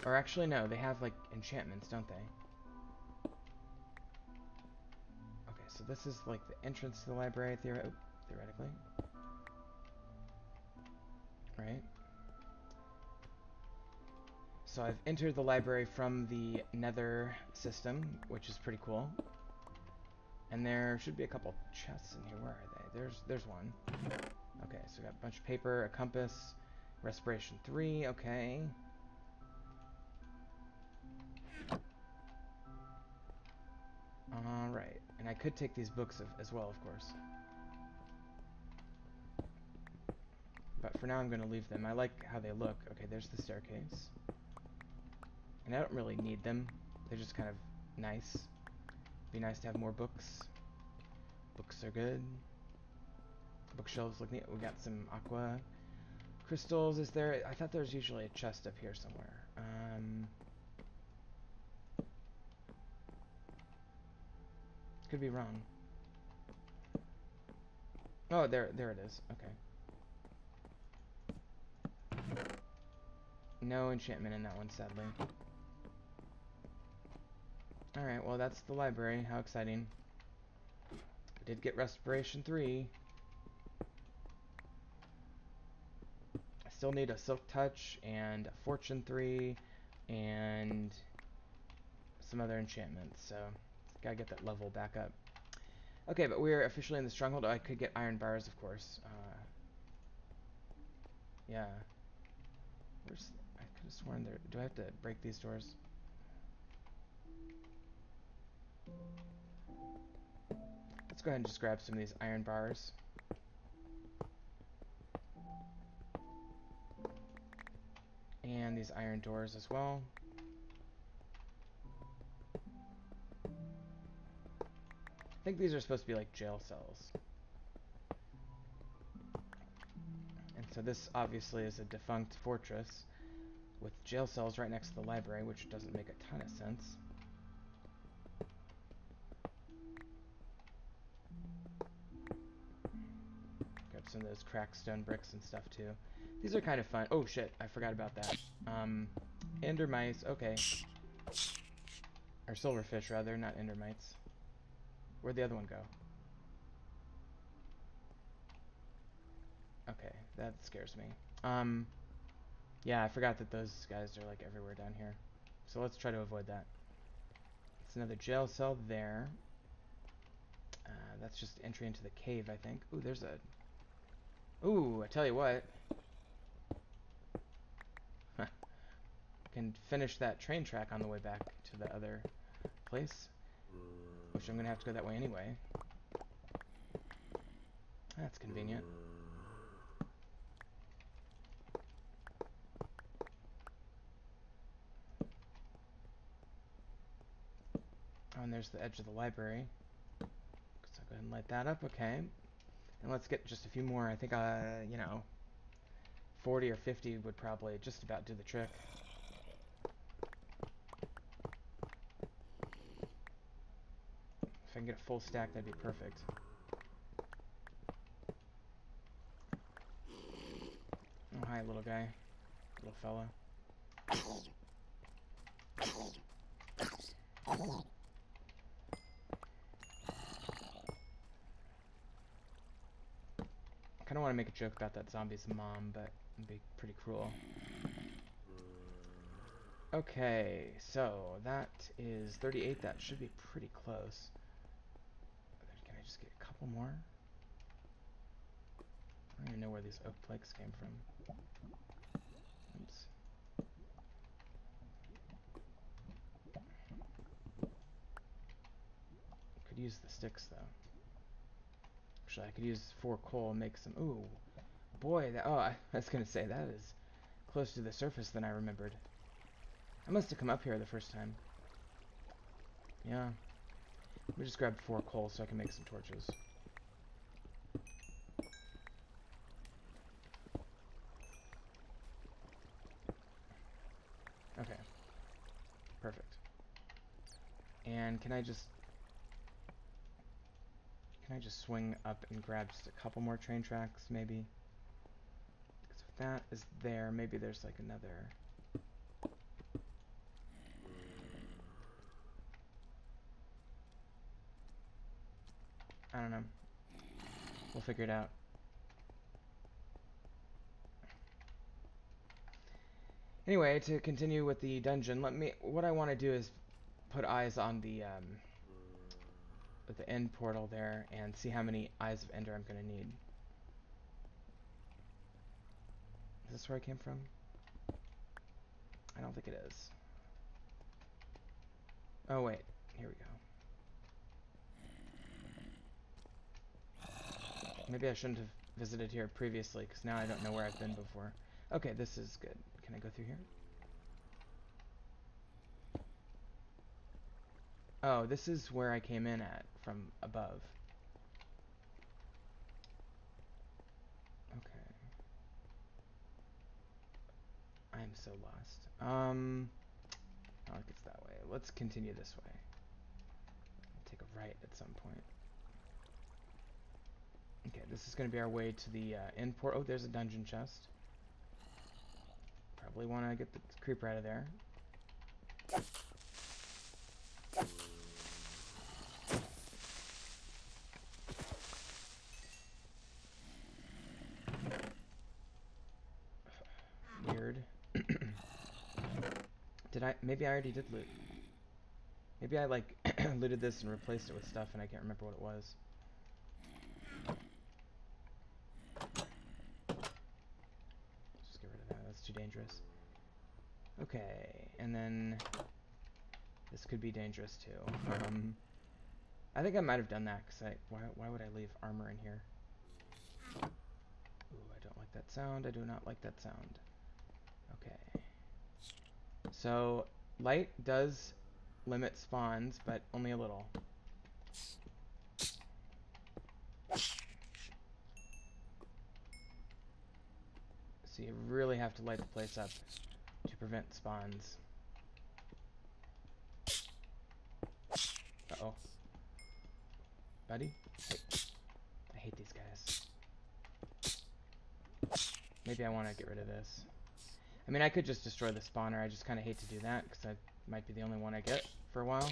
or actually no, they have like enchantments, don't they? Okay, so this is like the entrance to the library, theoretically. Right? So I've entered the library from the Nether system, which is pretty cool. And there should be a couple chests in here. Where are they? There's one. Okay, so we got a bunch of paper, a compass, respiration 3, okay. Alright, and I could take these books as well, of course. But for now I'm going to leave them. I like how they look. Okay, there's the staircase. And I don't really need them. They're just kind of nice. Be nice to have more books. Books are good. Bookshelves look neat. We got some aqua crystals. Is there... I thought there was usually a chest up here somewhere. Could be wrong. Oh, there it is. Okay. No enchantment in that one, sadly. Alright, well that's the library. How exciting. We did get Respiration 3. I still need a Silk Touch and a Fortune 3 and some other enchantments, so gotta get that level back up. Okay, but we're officially in the stronghold. Oh, I could get iron bars, of course. Yeah. I could have sworn there... Do I have to break these doors? Let's go ahead and just grab some of these iron bars. And these iron doors as well. I think these are supposed to be like jail cells. And so this obviously is a defunct fortress with jail cells right next to the library, which doesn't make a ton of sense. some of those cracked stone bricks and stuff too. These are kind of fun. Oh shit, I forgot about that. Ender mice, okay. Or silverfish rather, not ender mites. Where'd the other one go? Okay, that scares me. Yeah, I forgot that those guys are like everywhere down here. So let's try to avoid that. It's another jail cell there. That's just entry into the cave, I think. Ooh, there's a... Ooh, I tell you what. Can finish that train track on the way back to the other place. Which I'm gonna have to go that way anyway. That's convenient. Oh, and there's the edge of the library. So I'll go ahead and light that up, okay. And let's get just a few more. I think, you know, 40 or 50 would probably just about do the trick. If I can get a full stack, that'd be perfect. Oh, hi, little guy. Little fella. I kind of want to make a joke about that zombie's mom, but it'd be pretty cruel. Okay, so that is 38. That should be pretty close. Can I just get a couple more? I don't even know where these oak planks came from. Oops. Could use the sticks, though. Actually, I could use 4 coal and make some... Ooh, boy, that... Oh, I was going to say, that is closer to the surface than I remembered. I must have come up here the first time. Yeah. Let me just grab 4 coal so I can make some torches. Okay. Perfect. And can I just swing up and grab just a couple more train tracks, maybe? Because if that is there, maybe there's like another... I don't know. We'll figure it out. Anyway, to continue with the dungeon, what I want to do is put eyes on the end portal there and see how many eyes of Ender I'm going to need. Is this where I came from? I don't think it is. Oh wait, here we go. Maybe I shouldn't have visited here previously, because now I don't know where I've been before. Okay, this is good. Can I go through here? Oh, this is where I came in at, from above. Okay. I'm so lost. I think it's that way. Let's continue this way. Take a right at some point. Okay, this is going to be our way to the end port. Oh, there's a dungeon chest. Probably want to get the creeper out of there. Weird. Maybe I already did loot. Maybe I like looted this and replaced it with stuff and I can't remember what it was. Just get rid of that, that's too dangerous. Okay, and then this could be dangerous too. I think I might have done that because why would I leave armor in here? Ooh, I don't like that sound. I do not like that sound. Okay. So, light does limit spawns, but only a little. So you really have to light the place up to prevent spawns. Uh-oh. Buddy? Hey. I hate these guys. Maybe I want to get rid of this. I mean, I could just destroy the spawner. I just kind of hate to do that because that might be the only one I get for a while.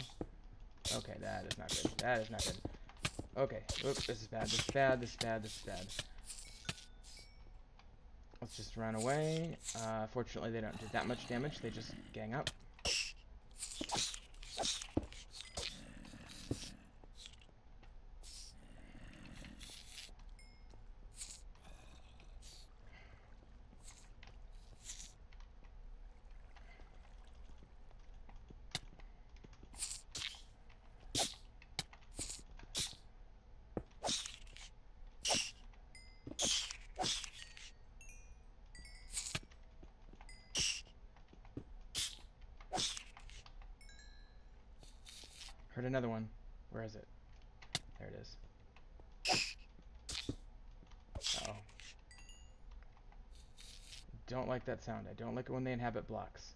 Okay, that is not good. That is not good. Okay, oop, this is bad. This is bad. This is bad. This is bad. Let's just run away. Fortunately, they don't do that much damage. They just gang up. Heard another one. Where is it? There it is. Uh-oh. Don't like that sound. I don't like it when they inhabit blocks.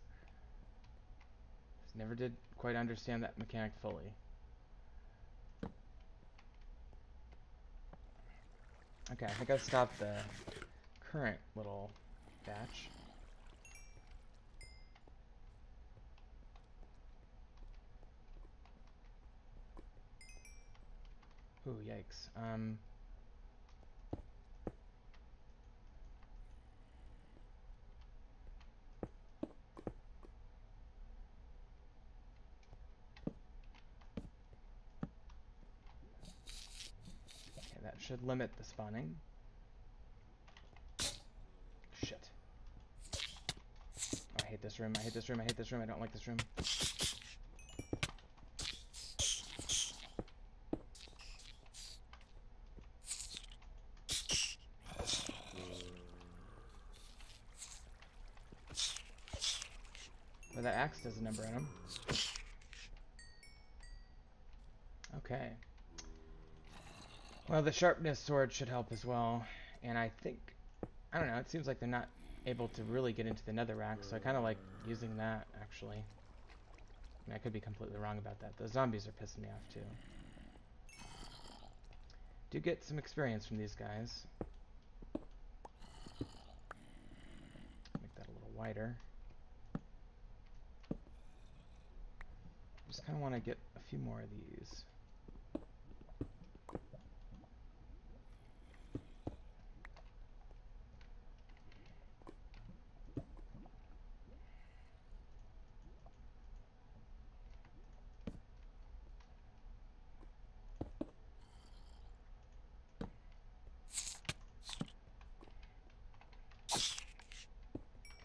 Never did quite understand that mechanic fully. Okay, I think I've stopped the current little batch. Ooh, yikes. Okay, that should limit the spawning. Shit. Oh, I hate this room. I hate this room. I hate this room. I don't like this room. Well, that axe does a number on him. Okay. Well, the sharpness sword should help as well. And I think, I don't know, it seems like they're not able to really get into the netherrack, so I kind of like using that, actually. I mean, I could be completely wrong about that. The zombies are pissing me off, too. Do get some experience from these guys. Make that a little wider. Just kind of want to get a few more of these.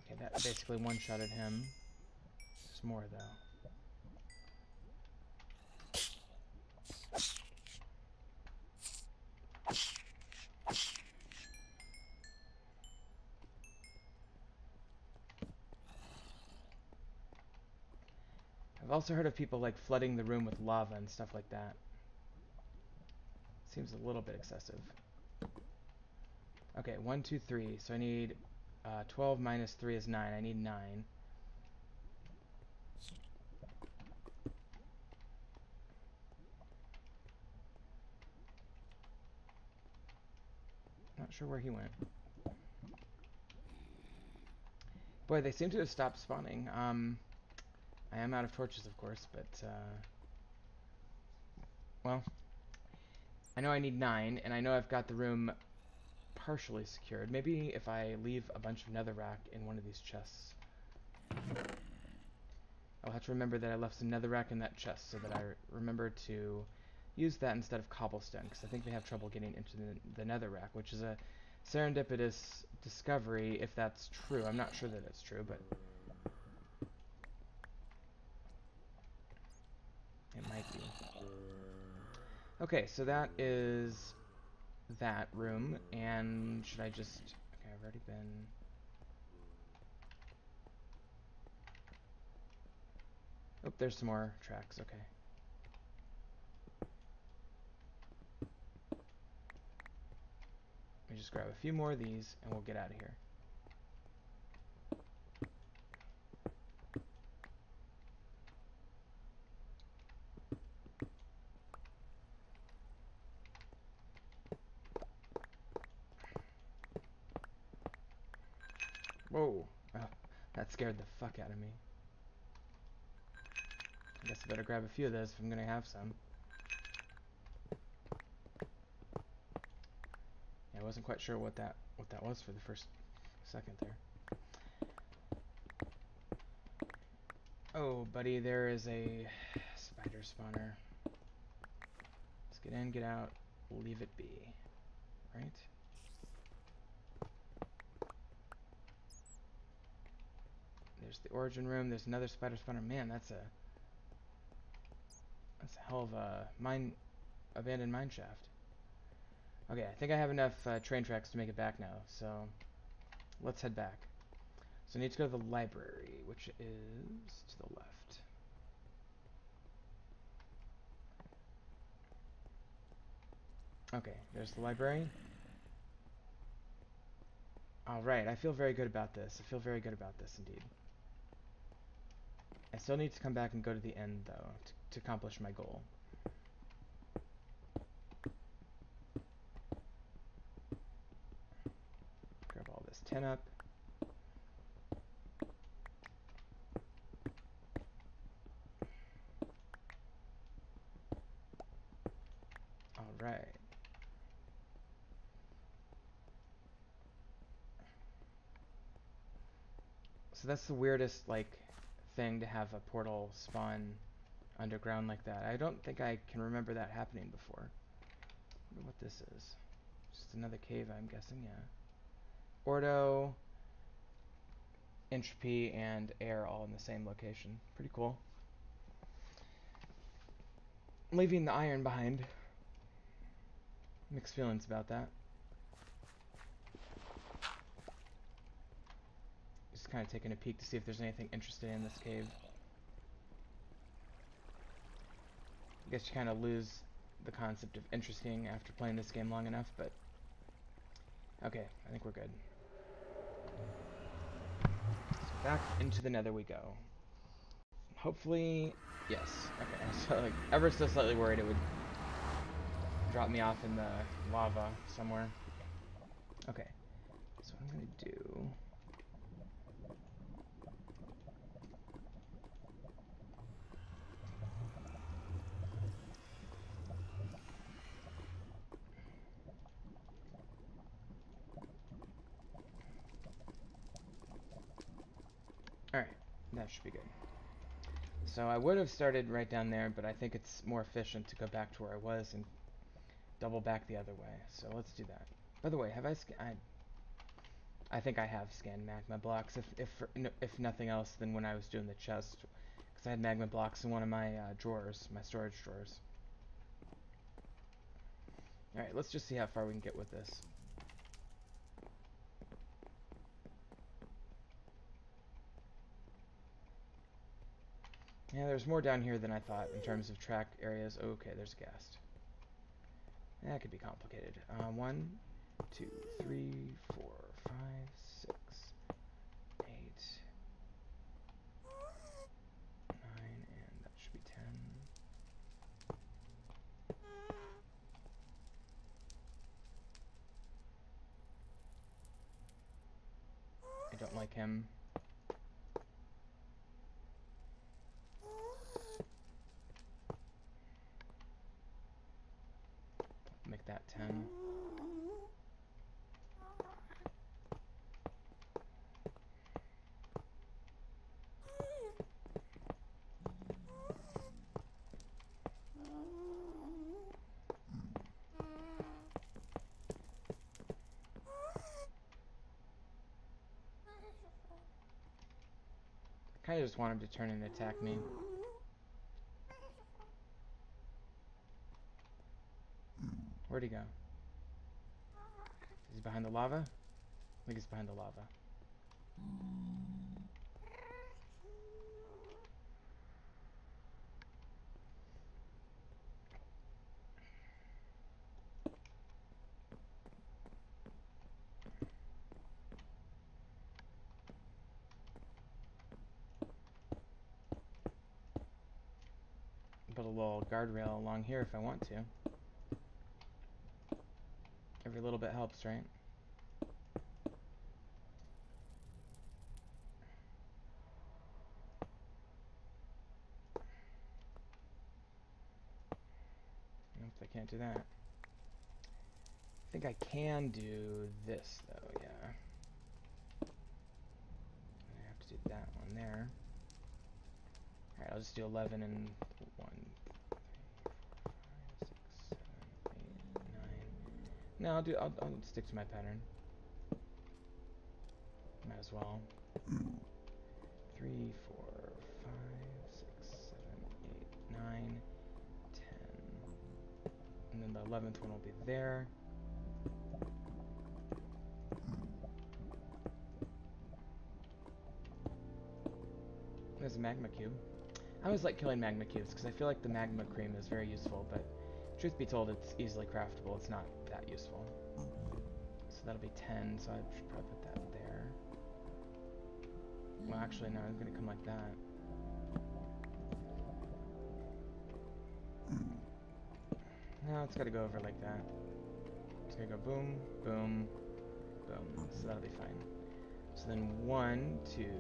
Okay, that basically one-shotted him. There's more, though. I've also heard of people like flooding the room with lava and stuff like that. Seems a little bit excessive. Okay, 1, 2, 3. So I need 12 minus 3 is 9. I need 9. Not sure where he went. Boy, they seem to have stopped spawning. I am out of torches, of course, but well, I know I need 9, and I know I've got the room partially secured. Maybe if I leave a bunch of netherrack in one of these chests. I'll have to remember that I left some netherrack in that chest so that I remember to use that instead of cobblestone, because I think they have trouble getting into the netherrack, which is a serendipitous discovery if that's true. I'm not sure that it's true, but it might be. Okay, so that is that room, and should I just... Okay, I've already been... Oh, there's some more tracks, okay. Let me just grab a few more of these, and we'll get out of here. Whoa. Oh, that scared the fuck out of me. I guess I better grab a few of those if I'm gonna have some. Yeah, I wasn't quite sure what that was for the first second there. Oh, buddy, there is a spider spawner. Let's get in, get out, leave it be. Right? There's the origin room. There's another spider spawner. Man, that's a hell of a abandoned mine shaft. Okay, I think I have enough train tracks to make it back now, so let's head back. So I need to go to the library, which is to the left. Okay, there's the library. Alright, I feel very good about this. I feel very good about this indeed. I still need to come back and go to the end, though, to accomplish my goal. Grab all this tin up. Alright. So that's the weirdest, like, thing to have a portal spawn underground like that. I don't think I can remember that happening before. I wonder what this is. Just another cave, I'm guessing, yeah. Ordo, entropy, and air all in the same location. Pretty cool. Leaving the iron behind. Mixed feelings about that. Just kind of taking a peek to see if there's anything interesting in this cave. I guess you kind of lose the concept of interesting after playing this game long enough, but okay, I think we're good. So back into the nether we go. Hopefully, yes. Okay, so like ever so slightly worried it would drop me off in the lava somewhere. Okay, so what I'm gonna do. Alright, that should be good. So I would have started right down there, but I think it's more efficient to go back to where I was and double back the other way. So let's do that. By the way, have I think I have scanned magma blocks, if nothing else than when I was doing the chest, because I had magma blocks in one of my drawers, my storage drawers. Alright, let's just see how far we can get with this. Yeah, there's more down here than I thought in terms of track areas. Okay, there's a ghast. That could be complicated. 1, 2, 3, 4, 5, 6, 8, 9, and that should be 10. I don't like him. Make that 10. I kind of just want him to turn and attack me. Where'd he go? Is he behind the lava? I think he's behind the lava. Put a little guardrail along here if I want to. Every little bit helps, right? through that. I think I can do this, though, yeah. I have to do that one there. Alright, I'll just do 11 and 1, 3, 4, 5, 6, 7, 8, 9. No, I'll stick to my pattern. Might as well. 3, 4, 5, 6, 7, 8, 9, 10. And then the 11th one will be there. There's a magma cube. I always like killing magma cubes because I feel like the magma cream is very useful, but truth be told, it's easily craftable. It's not that useful. So that'll be 10, so I should probably put that there. Well, actually, no, it's going to come like that. No, it's got to go over like that. It's going to go boom, boom, boom. So that'll be fine. So then 1, 2, 3, 4,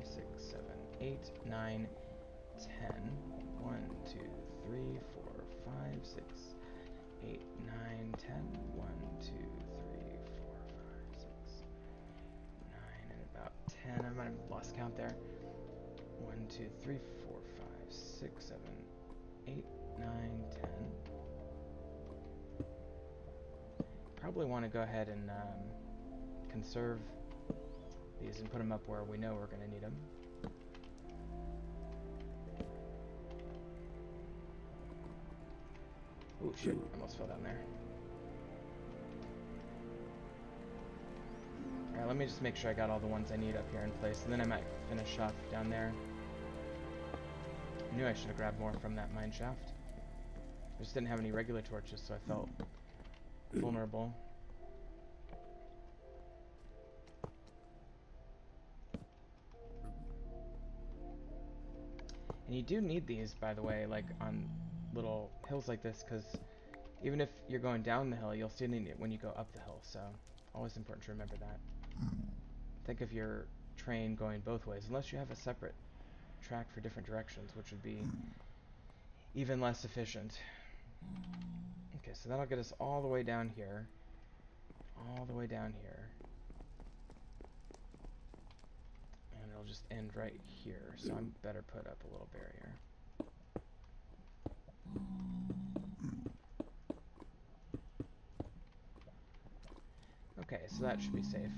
5, 6, 7, 8, 9, 10. 1, 2, 3, 4, 5, 6, 8, 9, 10. 1, 2, 3, 4, 5, 6, 9, and about 10. I might have lost count there. 1, 2, 3, 4, 5, 6, 7, 8, 9, 10. Probably want to go ahead and conserve these and put them up where we know we're going to need them. Ooh, shit, I almost fell down there. Alright, let me just make sure I got all the ones I need up here in place, and then I might finish off down there. I knew I should have grabbed more from that mine shaft. I just didn't have any regular torches, so I felt vulnerable. And you do need these, by the way, like on little hills like this, because even if you're going down the hill, you'll still need it when you go up the hill, so always important to remember that. Think of your train going both ways, unless you have a separate track for different directions, which would be even less efficient. Okay, so that'll get us all the way down here. All the way down here. And it'll just end right here, so I'm better put up a little barrier. Okay, so that should be safe.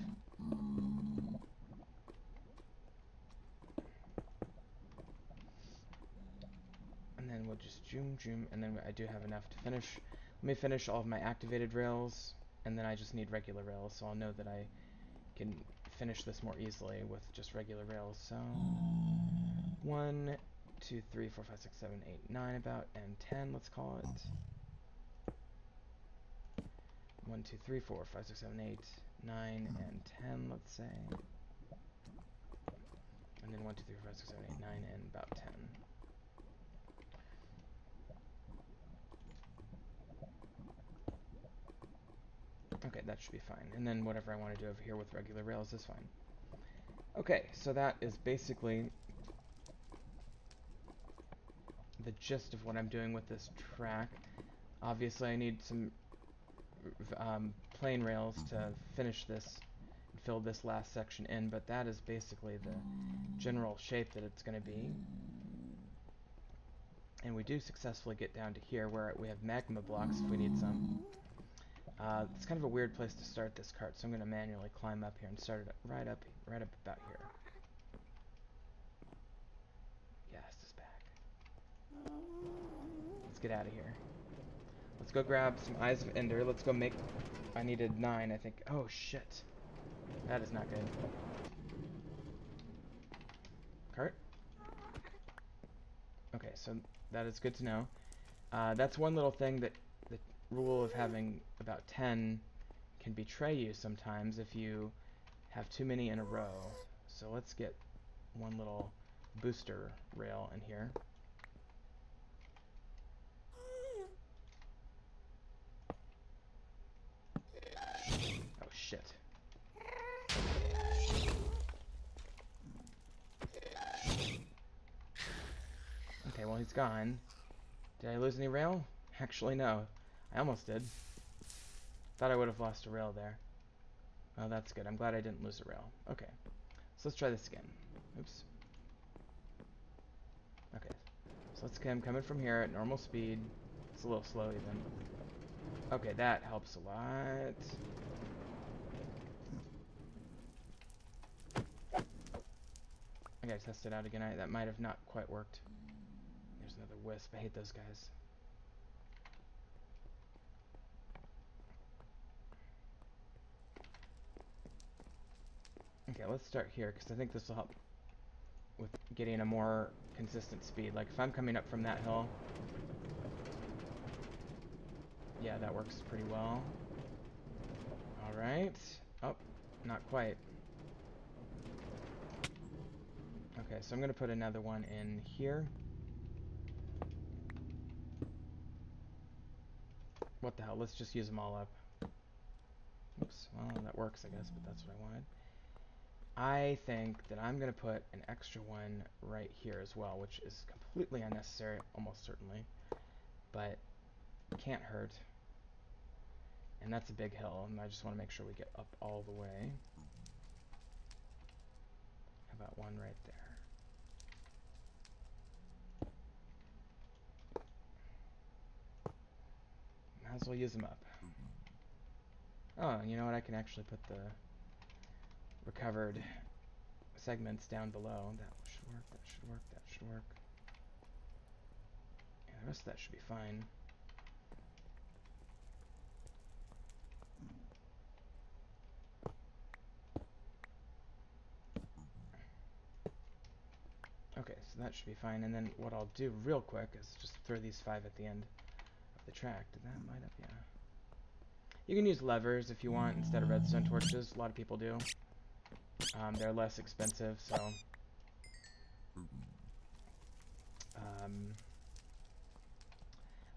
And then we'll just zoom, and then I do have enough to finish. Let me finish all of my activated rails, and then I just need regular rails, so I'll know that I can finish this more easily with just regular rails. So 1, 2, 3, 4, 5, 6, 7, 8, 9 about, and 10, let's call it. 1, 2, 3, 4, 5, 6, 7, 8, 9, and 10, let's say. And then 1, 2, 3, 4, 5, 6, 7, 8, 9, and about 10. Okay, that should be fine. And then whatever I want to do over here with regular rails is fine. Okay, so that is basically the gist of what I'm doing with this track. Obviously, I need some plain rails to finish this and fill this last section in, but that is basically the general shape that it's going to be. And we do successfully get down to here where we have magma blocks if we need some. It's kind of a weird place to start this cart, so I'm going to manually climb up here and start it right up about here. Yes, it's back. Let's get out of here. Let's go grab some Eyes of Ender. Let's go make... I needed 9, I think. Oh, shit. That is not good. Cart? Okay, so that is good to know. That's one little thing that the rule of having about 10 can betray you sometimes if you have too many in a row. So let's get one little booster rail in here. Oh shit. Okay, well he's gone. Did I lose any rail? Actually, no. I almost did. Thought I would have lost a rail there. Oh, that's good. I'm glad I didn't lose a rail. Okay. So let's try this again. Oops. Okay. So let's I'm coming from here at normal speed. It's a little slow even. Okay, that helps a lot. I gotta test it out again. That might have not quite worked. There's another wisp. I hate those guys. Okay, let's start here, because I think this will help with getting a more consistent speed. Like, if I'm coming up from that hill... Yeah, that works pretty well. Alright. Oh, not quite. Okay, so I'm going to put another one in here. What the hell, let's just use them all up. Oops, well, that works, I guess, but that's what I wanted. I think that I'm going to put an extra one right here as well, which is completely unnecessary, almost certainly, but can't hurt. And that's a big hill, and I just want to make sure we get up all the way. How about one right there? Might as well use them up. Oh, you know what? I can actually put the recovered segments down below. That should work, that should work, that should work. Yeah, the rest of that should be fine. Okay, so that should be fine. And then what I'll do real quick is just throw these 5 at the end of the track. Did that light up? Yeah. You can use levers if you want instead of redstone torches. A lot of people do. They're less expensive, so...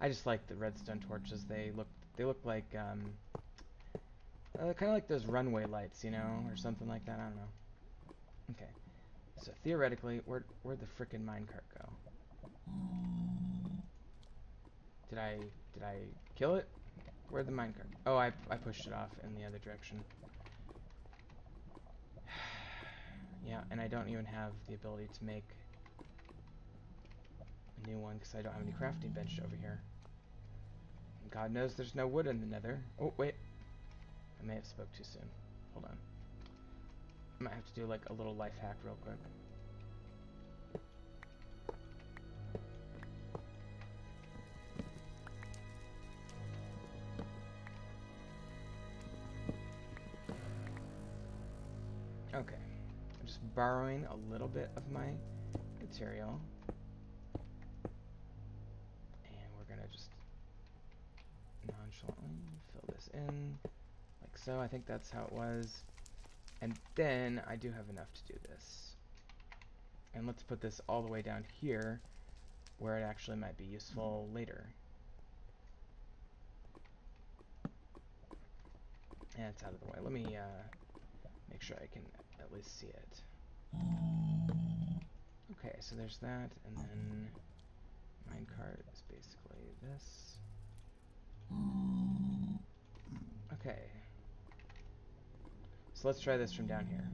I just like the redstone torches. They look like kind of like those runway lights, you know, or something like that. I don't know. Okay. So theoretically, where'd the frickin' minecart go? Did I kill it? Where'd the minecart? Oh, I pushed it off in the other direction. Yeah, and I don't even have the ability to make a new one because I don't have any crafting bench over here. And God knows there's no wood in the nether. Oh, wait. I may have spoke too soon. Hold on. I might have to do like a little life hack real quick. Okay. I'm just borrowing a little bit of my material. And we're gonna just nonchalantly fill this in like so. I think that's how it was. And then I do have enough to do this. And let's put this all the way down here where it actually might be useful later. And it's out of the way. Let me make sure I can at least see it. Okay, so there's that, and then minecart is basically this. Okay. So let's try this from down here.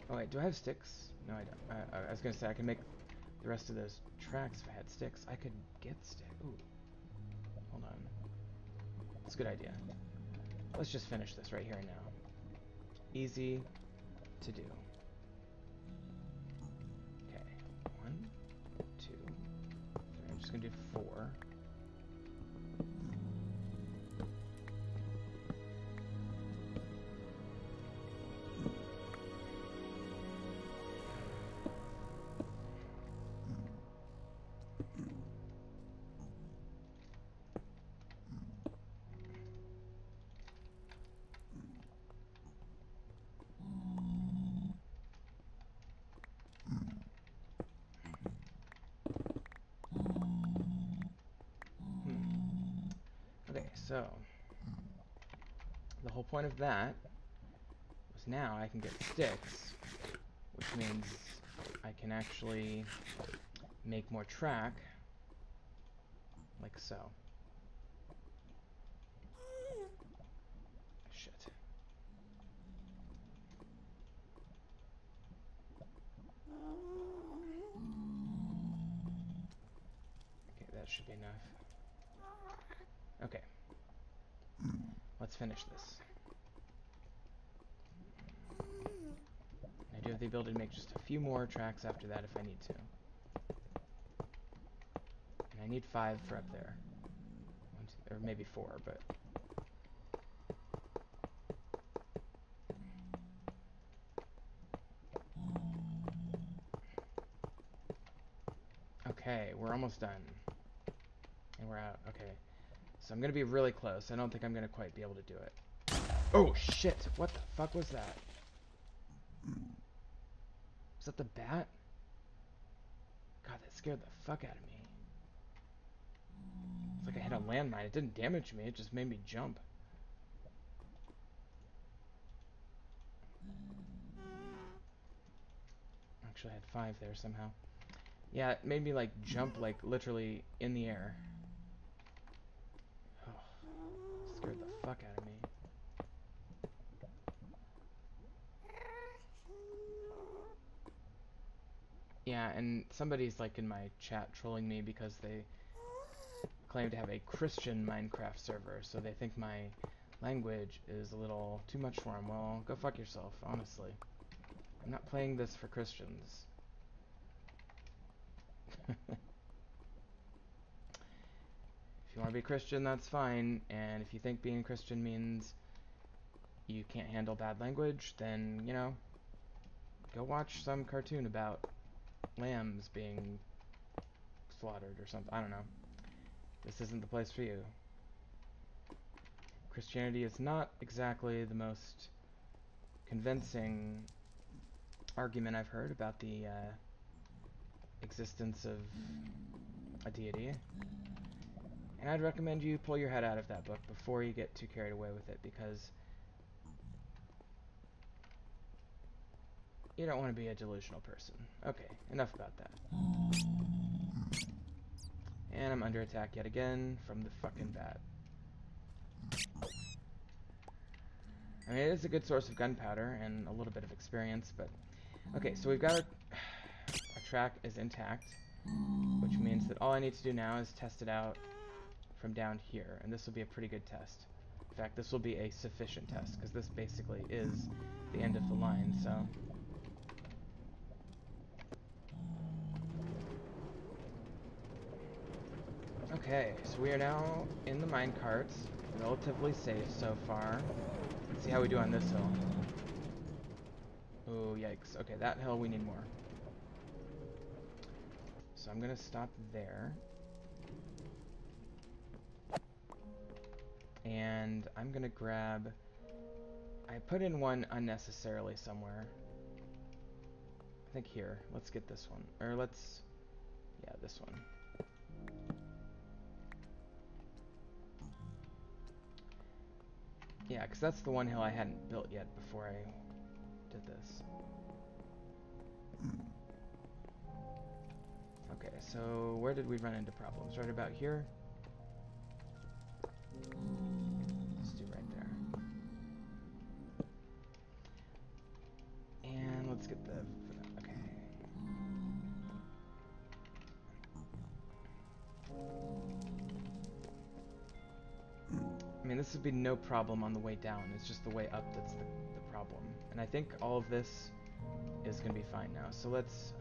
Oh wait, do I have sticks? No, I don't. I was gonna say I could make the rest of those tracks if I had sticks. I could get sticks. Ooh. Hold on. That's a good idea. Let's just finish this right here and now. Easy to do. Okay. 1, 2, 3. I'm just gonna do 4. Okay, so the whole point of that was now I can get sticks, which means I can actually make more track like so. Shit. Okay, that should be enough. Okay. Let's finish this. I do have the ability to make just a few more tracks after that if I need to. And I need 5 for up there. 1, 2, or maybe 4, but... Okay, we're almost done. And we're out. Okay. So I'm gonna be really close. I don't think I'm gonna quite be able to do it. Oh, shit! What the fuck was that? Was that the bat? God, that scared the fuck out of me. It's like I hit a landmine. It didn't damage me, it just made me jump. Actually, I had 5 there somehow. Yeah, it made me, like, jump, like, literally in the air. Oh, scared the fuck out of me. Yeah, and somebody's, like, in my chat trolling me because they claim to have a Christian Minecraft server, so they think my language is a little too much for them. Well, go fuck yourself, honestly. I'm not playing this for Christians. If you want to be Christian, that's fine, and if you think being Christian means you can't handle bad language, then, you know, go watch some cartoon about lambs being slaughtered or something. I don't know. This isn't the place for you. Christianity is not exactly the most convincing argument I've heard about the existence of a deity. And I'd recommend you pull your head out of that book before you get too carried away with it, because you don't want to be a delusional person. Okay, enough about that. And I'm under attack yet again from the fucking bat. I mean, it is a good source of gunpowder and a little bit of experience, but... Okay, so we've got our track is intact, which means that all I need to do now is test it out from down here, and this will be a pretty good test. In fact, this will be a sufficient test, because this basically is the end of the line, so... Okay, so we are now in the minecart, relatively safe so far. Let's see how we do on this hill. Oh, yikes. Okay, that hill we need more. So I'm gonna stop there. And I'm gonna grab... I put in one unnecessarily somewhere. I think here. Let's get this one. Or let's... Yeah, this one. Yeah, because that's the one hill I hadn't built yet before I did this. Okay, so where did we run into problems? Right about here? Let's do right there. And let's get the... Okay. I mean, this would be no problem on the way down. It's just the way up that's the problem. And I think all of this is going to be fine now. So let's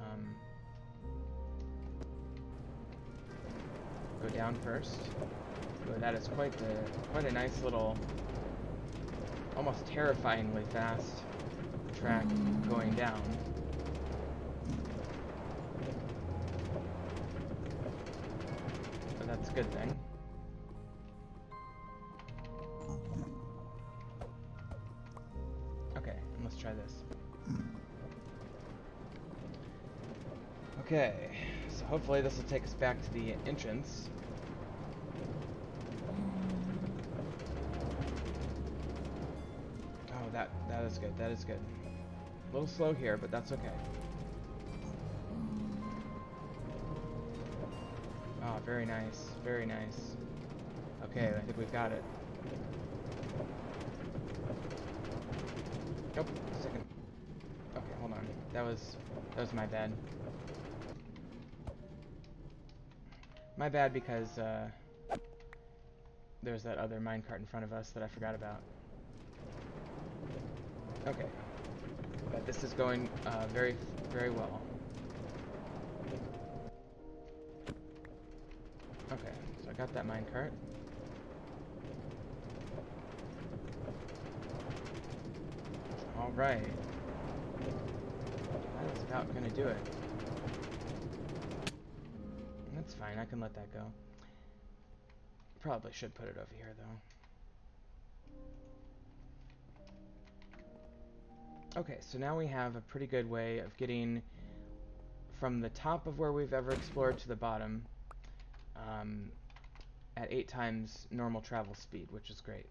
go down first. Oh, that is quite a nice little, almost terrifyingly fast track going down. So that's a good thing. Okay, and let's try this. Okay, so hopefully this will take us back to the entrance. Oh, that is good, that is good. A little slow here, but that's okay. Oh very nice. Very nice. Okay, I think we've got it. Nope. Second. Okay, hold on. That was my bad. My bad because there's that other minecart in front of us that I forgot about. Okay. But this is going very, very well. Okay, so I got that minecart. Alright. That is about gonna do it. That's fine, I can let that go. Probably should put it over here, though. Okay, so now we have a pretty good way of getting from the top of where we've ever explored to the bottom at 8 times normal travel speed, which is great.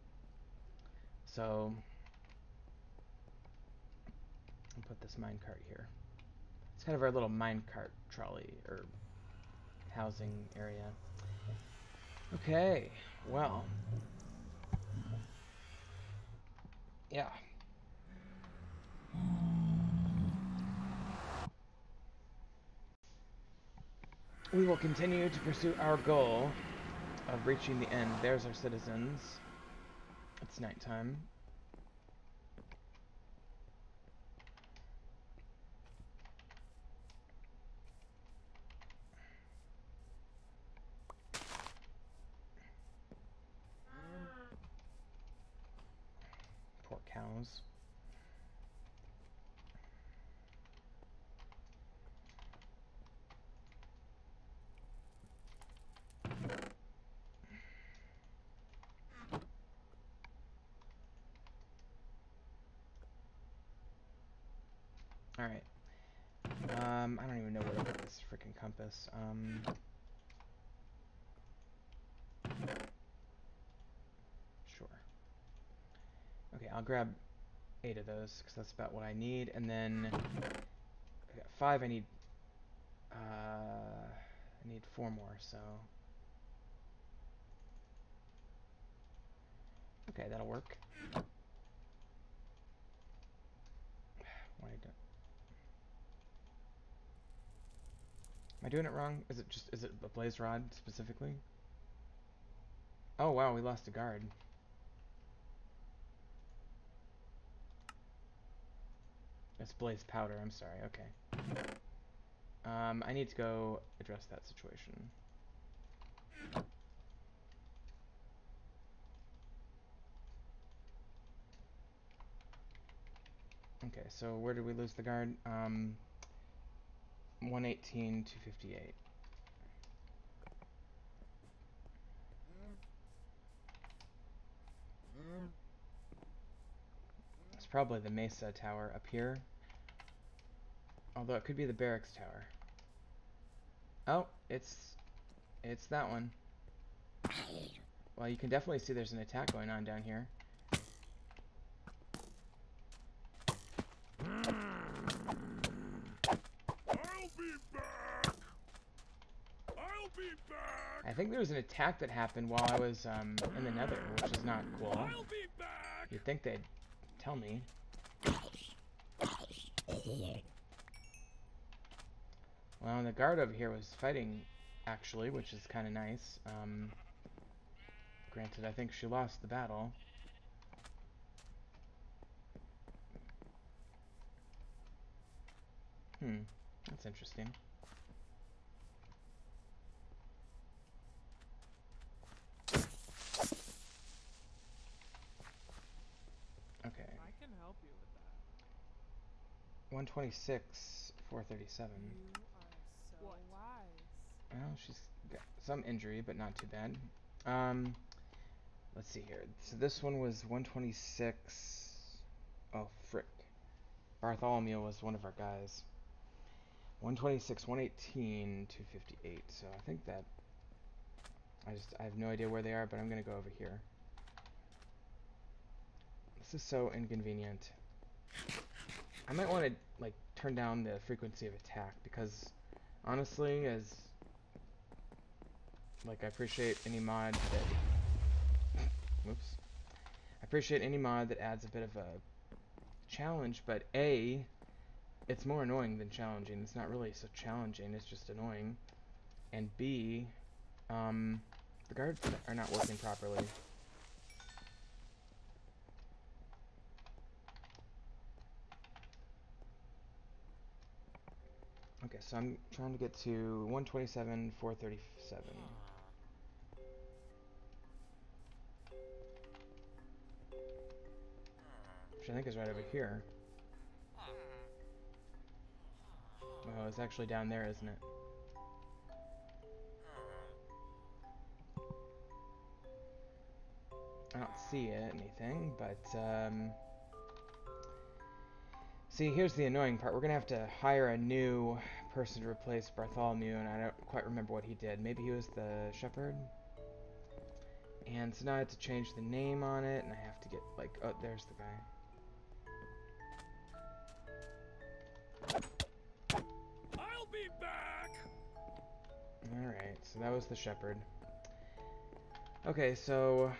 So, I'll put this minecart here. It's kind of our little minecart trolley, or housing area. Okay, well. Yeah. We will continue to pursue our goal of reaching the end. There's our citizens. It's nighttime. Poor cows. Alright. I don't even know where to put this freaking compass. Sure. Okay, I'll grab 8 of those, because that's about what I need, and then I got 5, I need 4 more, so... Okay, that'll work. Why don't... Am I doing it wrong? Is it a blaze rod, specifically? Oh, wow, we lost a guard. It's blaze powder, I'm sorry, okay. I need to go address that situation. Okay, so where did we lose the guard? 118, 258. It's probably the Mesa Tower up here. Although it could be the barracks tower. Oh, it's that one. Well, you can definitely see there's an attack going on down here. I think there was an attack that happened while I was in the Nether, which is not cool. You'd think they'd tell me. Well, the guard over here was fighting, actually, which is kind of nice. Granted, I think she lost the battle. That's interesting. Okay. I can help you with that. 126, 437. You are so wise. Well, she's got some injury, but not too bad. Let's see here. So this one was 126. Oh, frick. Bartholomew was one of our guys. 126, 118, 258. So I think that... I have no idea where they are, but I'm going to go over here. This is so inconvenient. I might want to, like, turn down the frequency of attack, because, honestly, as Like, I appreciate any mod that... Whoops. I appreciate any mod that adds a bit of a challenge, but A, it's more annoying than challenging. It's not really so challenging, it's just annoying. And B, the guards are not working properly. Okay, so I'm trying to get to 127, 437. Which I think is right over here. Oh, it's actually down there, isn't it? I don't see anything, but, see, here's the annoying part. We're gonna have to hire a new person to replace Bartholomew, and I don't quite remember what he did. Maybe he was the shepherd? And so now I have to change the name on it, and I have to get, like, oh, there's the guy. I'll be back. Alright, so that was the shepherd. Okay, so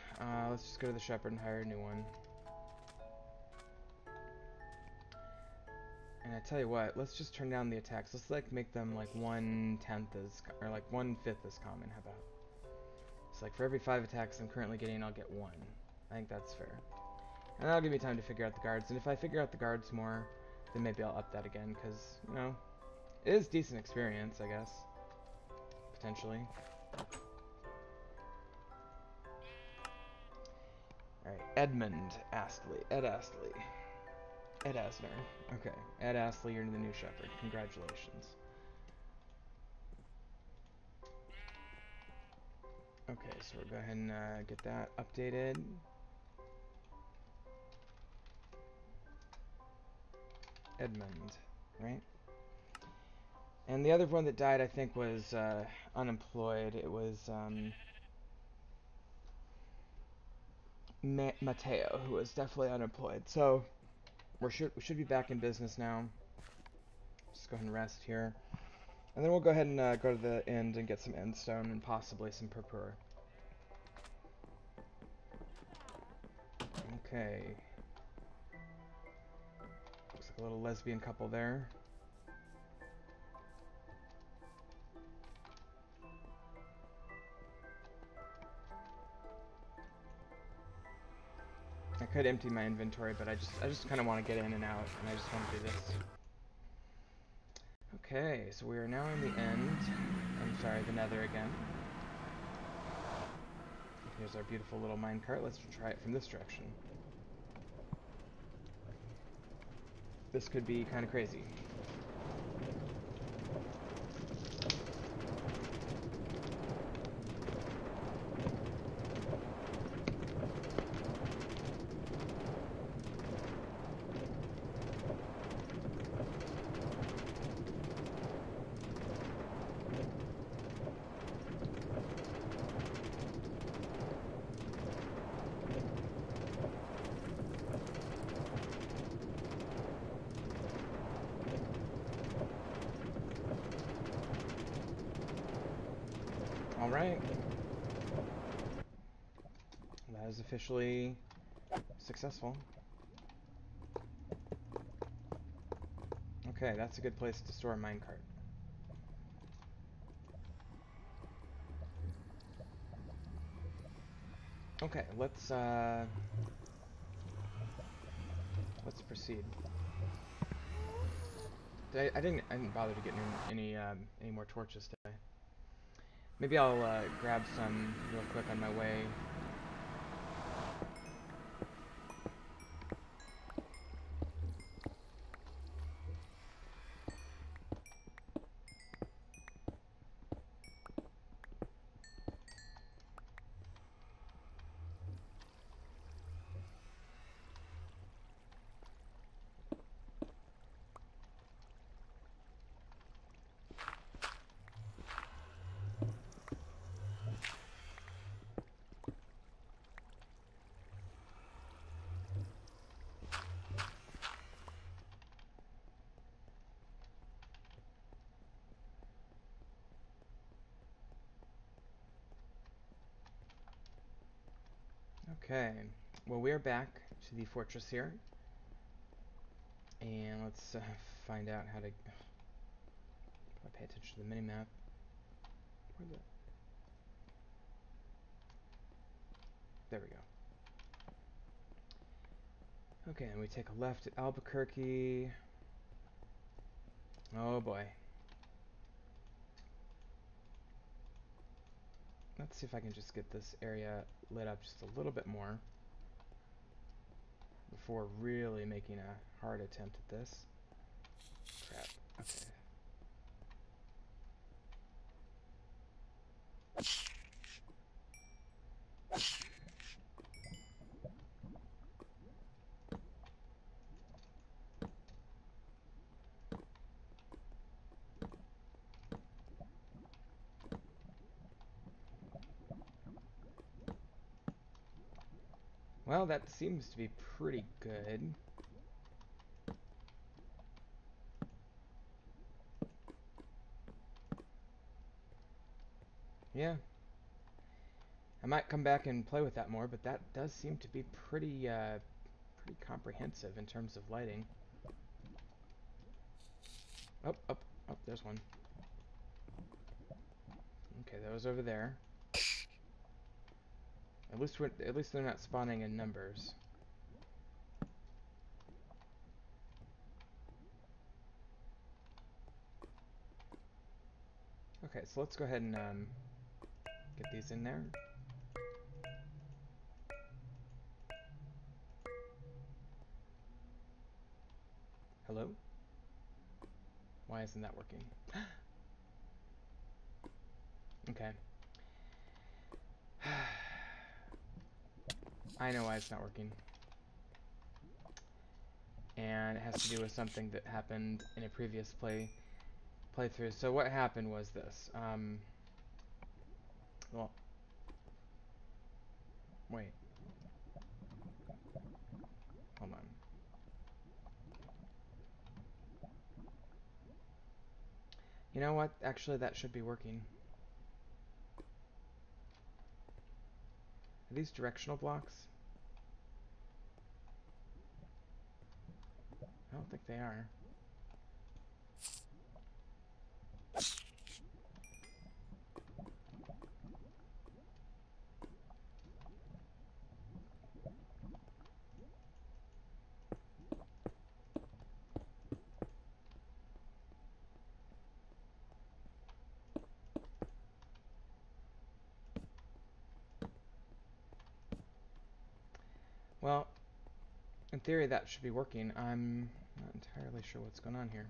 let's just go to the shepherd and hire a new one. And I tell you what, let's just turn down the attacks. Let's like make them like 1/10 as, or like 1/5 as common. How about? It's like for every 5 attacks I'm currently getting, I'll get 1. I think that's fair. And that'll give me time to figure out the guards. And if I figure out the guards more, then maybe I'll up that again, because, you know, it is decent experience, I guess. Potentially. Alright, Edmund Astley. Ed Astley. Ed Asner. Okay, Ed Astley, you're the new shepherd. Congratulations. Okay, so we'll go ahead and get that updated. Edmund, right? And the other one that died, I think, was unemployed. It was Mateo, who was definitely unemployed. So we should be back in business now. Just go ahead and rest here. And then we'll go ahead and go to the end and get some endstone and possibly some purpura. Okay. Looks like a little lesbian couple there. I could empty my inventory, but I just kind of want to get in and out, and I just want to do this. Okay, so we are now in the end. I'm sorry, the nether again. Here's our beautiful little minecart. Let's try it from this direction. This could be kind of crazy. Alright. That is officially successful. Okay, that's a good place to store a minecart. Okay, let's proceed. I didn't bother to get any more torches today. Maybe I'll grab some real quick on my way. Okay, well, we're back to the fortress here, and let's find out how to pay attention to the minimap. There we go. Okay, and we take a left at Albuquerque. Oh boy. Let's see if I can just get this area lit up just a little bit more before really making a hard attempt at this. Crap. Okay. Well, that seems to be pretty good. Yeah. I might come back and play with that more, but that does seem to be pretty comprehensive in terms of lighting. Oh, oh, oh, there's one. Okay, that was over there. At least they're not spawning in numbers. Okay, so let's go ahead and get these in there. Hello? Why isn't that working? Okay. I know why it's not working. And it has to do with something that happened in a previous playthrough. So what happened was this. Well, wait. Hold on. You know what? Actually, that should be working. Are these directional blocks? I don't think they are. Well, in theory that should be working. I'm not entirely sure what's going on here.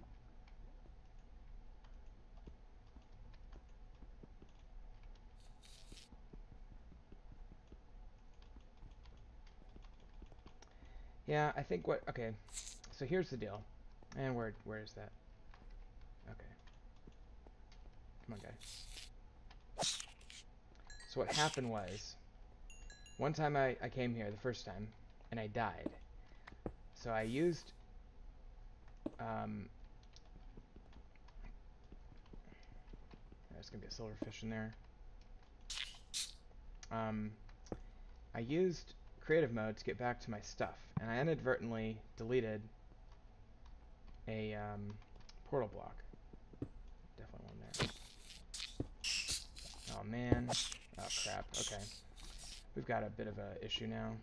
Yeah, I think okay, so here's the deal. And where is that? Okay. Come on, guy. So what happened was, one time I came here, the first time, and I died. So I used, there's gonna be a silverfish in there. I used creative mode to get back to my stuff, and I inadvertently deleted a, portal block. Definitely one there. Oh man. Oh crap, okay. We've got a bit of a issue now.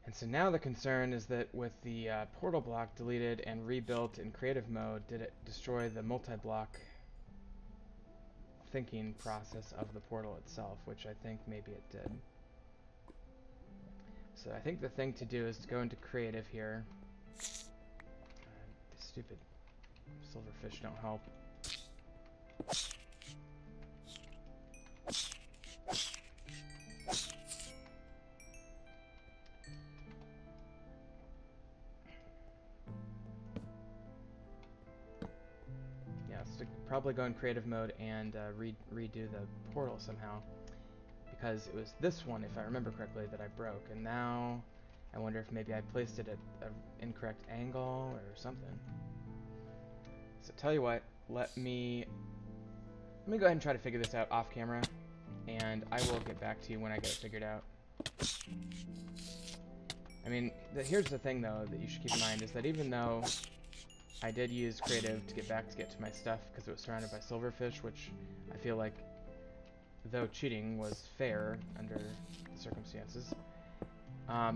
And so now the concern is that with the portal block deleted and rebuilt in creative mode, did it destroy the multi-block thinking process of the portal itself, which I think maybe it did. So I think the thing to do is to go into creative here. The stupid silverfish don't help. Yeah, so probably go in creative mode and redo the portal somehow. Because it was this one, if I remember correctly, that I broke. And now I wonder if maybe I placed it at an incorrect angle or something. So tell you what, let me go ahead and try to figure this out off camera, and I will get back to you when I get it figured out. I mean, here's the thing though that you should keep in mind is that even though I did use creative to get to my stuff because it was surrounded by silverfish, which I feel like, though cheating was fair under the circumstances, I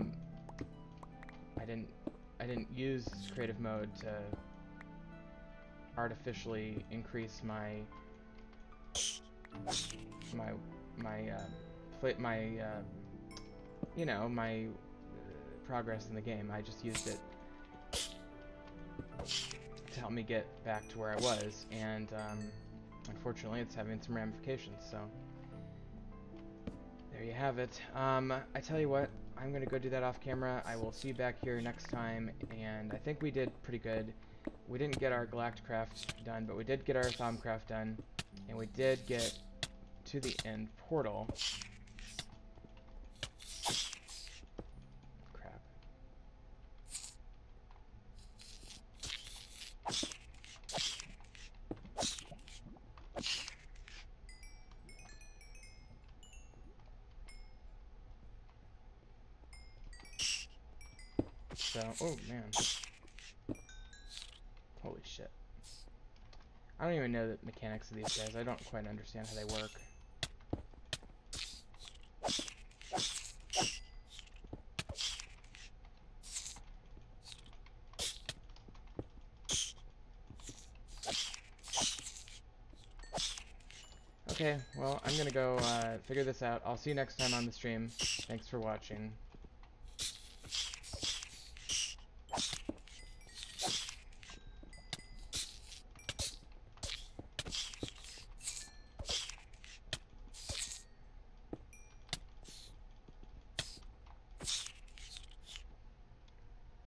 didn't use creative mode to artificially increase my progress in the game. I just used it to help me get back to where I was, and unfortunately it's having some ramifications, so there you have it. I tell you what, I'm gonna go do that off camera. I will see you back here next time, and I think we did pretty good. We didn't get our Galacticraft done, but we did get our Thaumcraft done, and we did get to the end portal. Crap. So, oh man. Holy shit. I don't even know the mechanics of these guys. I don't quite understand how they work. Okay, well, I'm gonna go figure this out. I'll see you next time on the stream. Thanks for watching.